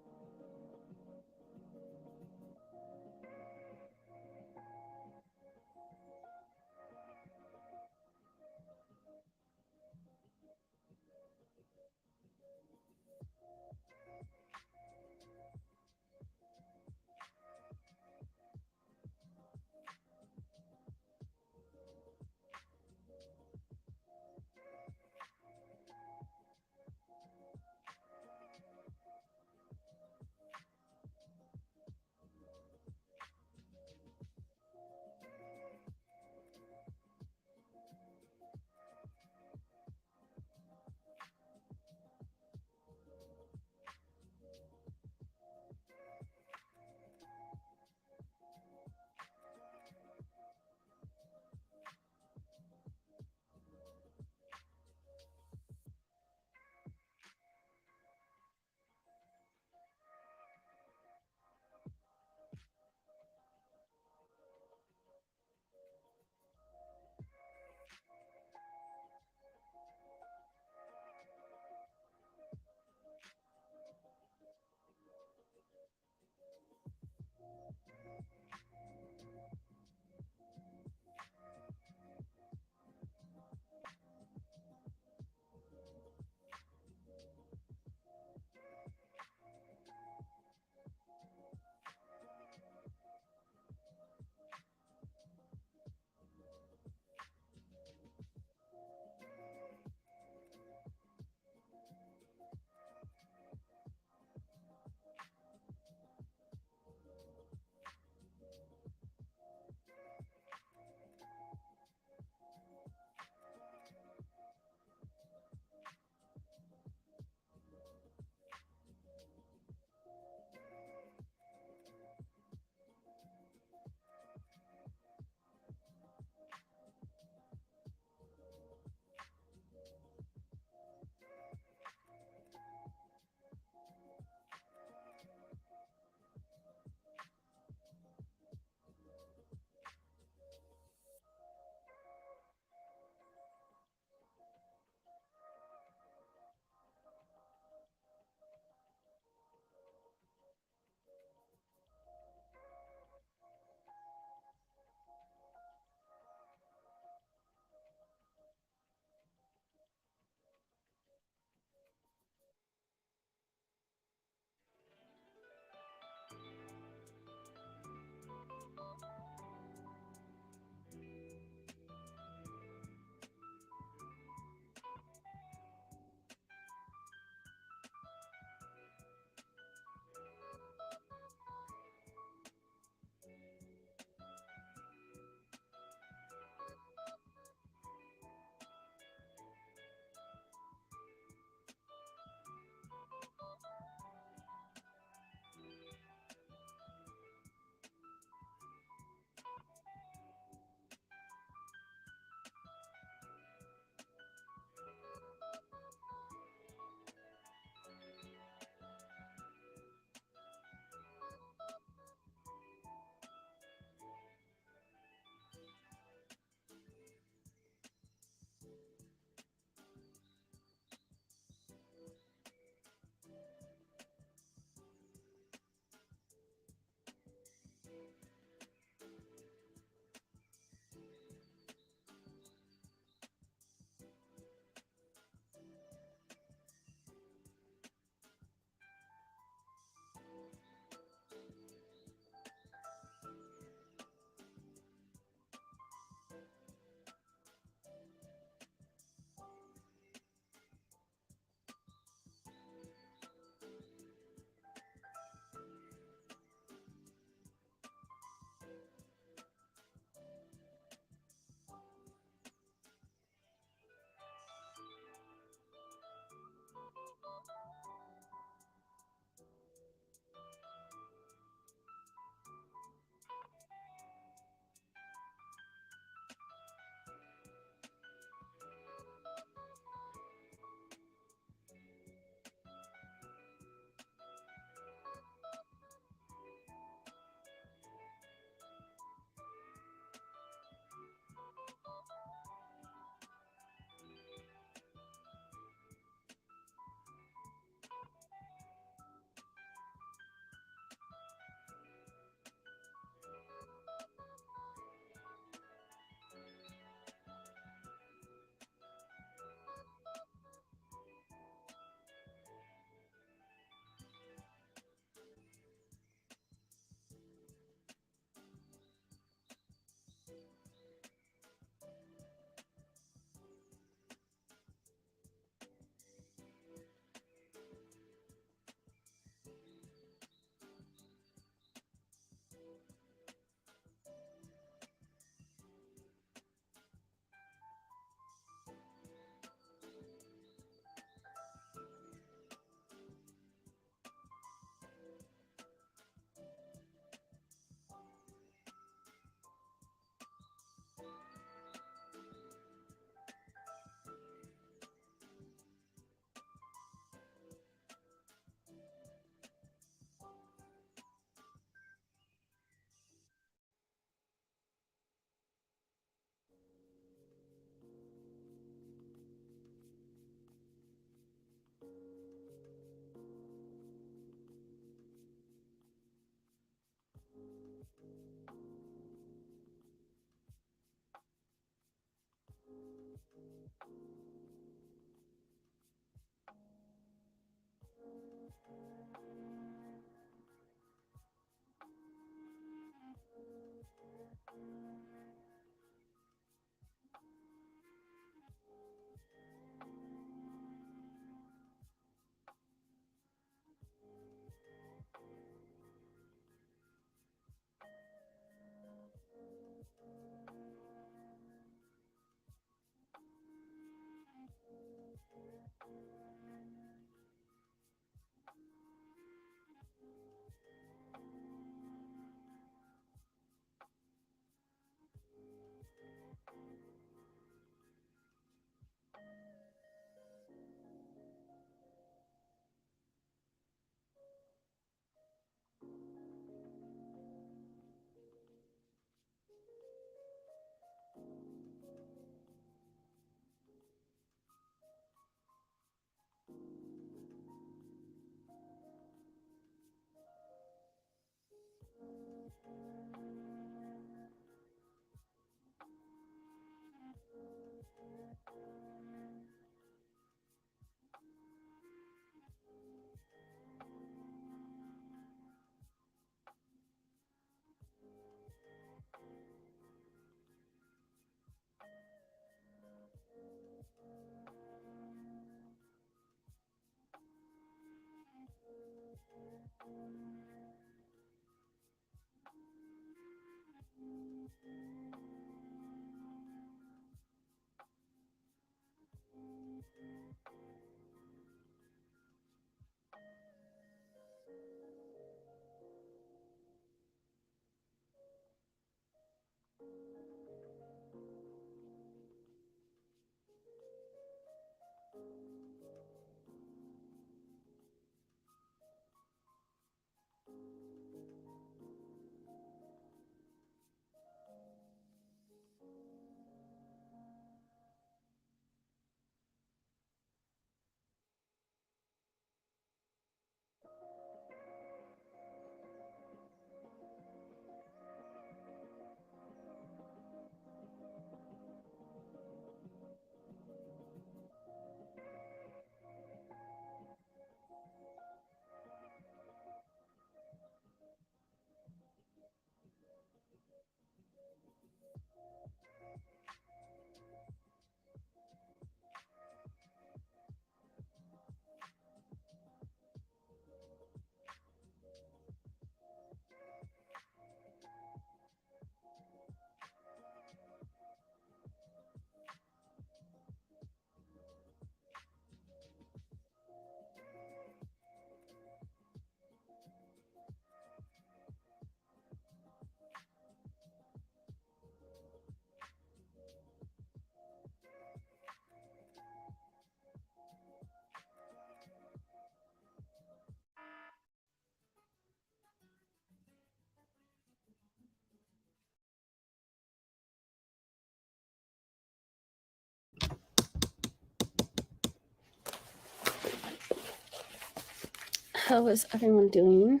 How is everyone doing?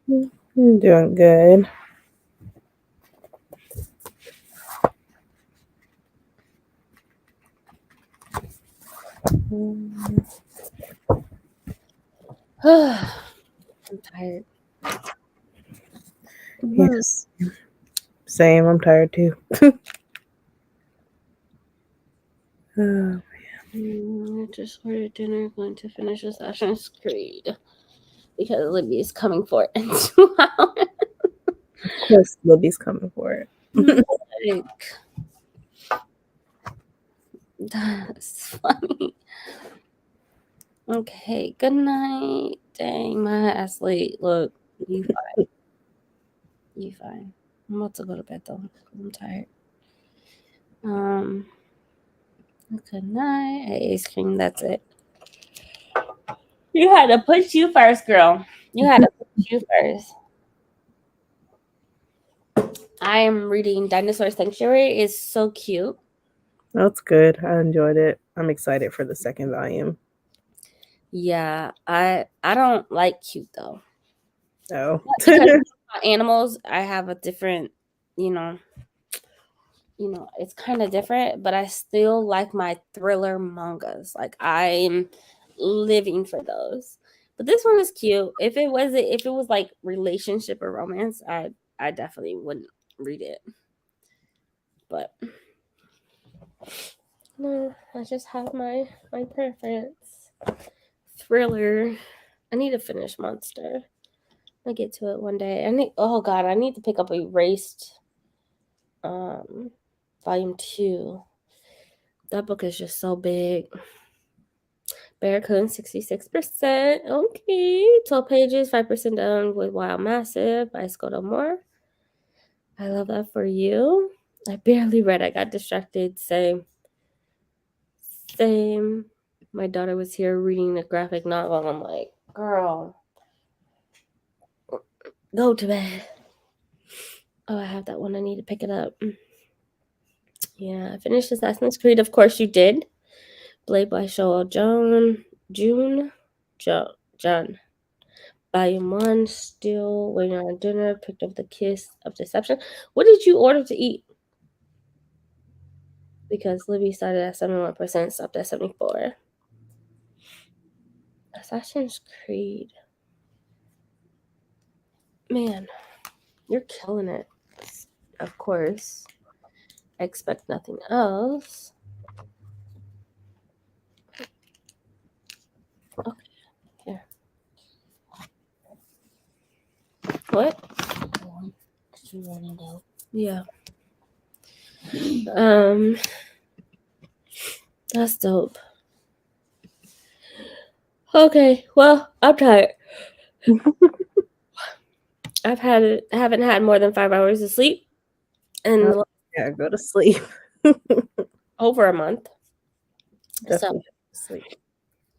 I'm doing good. I'm tired. Yes. Same. I'm tired too. I just ordered dinner. Going to finish Assassin's Creed because Libby is coming for it in 2 hours. Of course, Libby's coming for it. Like, that's funny. Okay, good night. Dang, my ass late. Look, you fine. You fine. I'm about to go to bed though. I'm tired. Good night. I ate ice cream. That's it. You had to put you first, girl. You had to put you first. I am reading Dinosaur Sanctuary. It's so cute. That's good. I enjoyed it. I'm excited for the second volume. Yeah, I don't like cute though. Oh. Because animals, I have a different you know, it's kind of different, but I still like my thriller mangas. Like I'm living for those. But this one is cute. If it was like relationship or romance, I definitely wouldn't read it. But no, I just have my preference. Thriller. I need to finish Monster. I'll get to it one day. I need to pick up Erased volume 2. That book is just so big. Barracoon 66%. Okay. 12 pages, 5% down with Wild Massive by Scott Moore. I love that for you. I barely read. I got distracted. Same. My daughter was here reading the graphic novel, and I'm like, girl, go to bed. Oh, I have that one. I need to pick it up. Yeah, I finished Assassin's Creed. Of course you did. Blade by Shoal John. Volume 1, still waiting on dinner. Picked up The Kiss of Deception. What did you order to eat? Because Libby started at 71%, stopped at 74%. Assassin's Creed. Man, you're killing it. Of course. I expect nothing else. Okay. Here. What? Yeah. That's dope. Okay, well, I'm tired. I haven't had more than 5 hours of sleep, and Yeah, go to sleep. over a month. Definitely So sleep.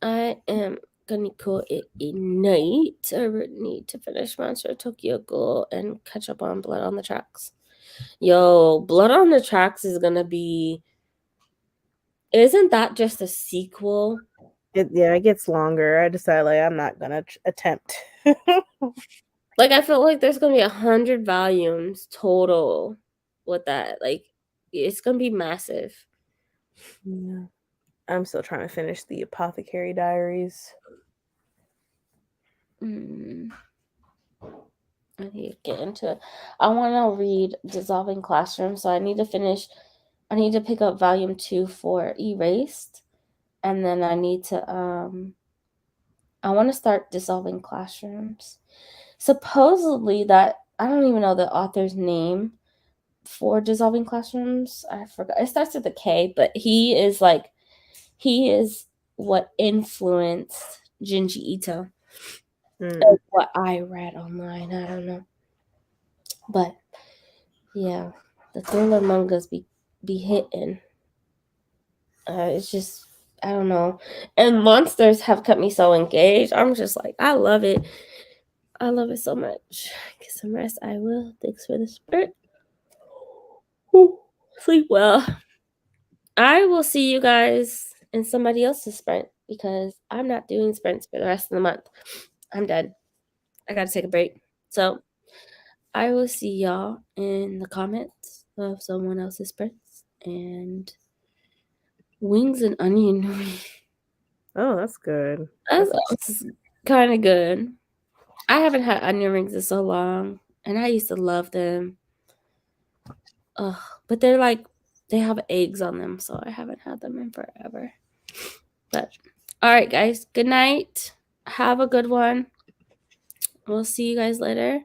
I am gonna call it a night. I need to finish Monster Tokyo Ghoul and catch up on Blood on the Tracks. Yo, Blood on the Tracks is gonna be. Isn't that just a sequel? It gets longer. I decided like I'm not gonna attempt. Like I feel like there's gonna be 100 volumes total with that. Like it's gonna be massive. Yeah. I'm still trying to finish the Apothecary Diaries. I need to get into it. I want to read Dissolving Classroom, so I need to pick up volume 2 for Erased, and then I need to I want to start Dissolving Classrooms. Supposedly that I don't even know the author's name for Dissolving Classrooms. I forgot. It starts with a K, but he is what influenced Junji Ito. That's what I read online. I don't know. But yeah, the thriller mangas be hitting. It's just I don't know. And monsters have kept me so engaged. I'm just like, I love it. I love it so much. Get some rest. I will. Thanks for the spirit. Sleep well. I will see you guys in somebody else's sprint because I'm not doing sprints for the rest of the month. I'm done. I gotta take a break. So I will see y'all in the comments of someone else's sprints and wings and onion. Oh, that's good. That's kind of good. I haven't had onion rings in so long, and I used to love them. But they have eggs on them, so I haven't had them in forever. But all right, guys. Good night. Have a good one. We'll see you guys later.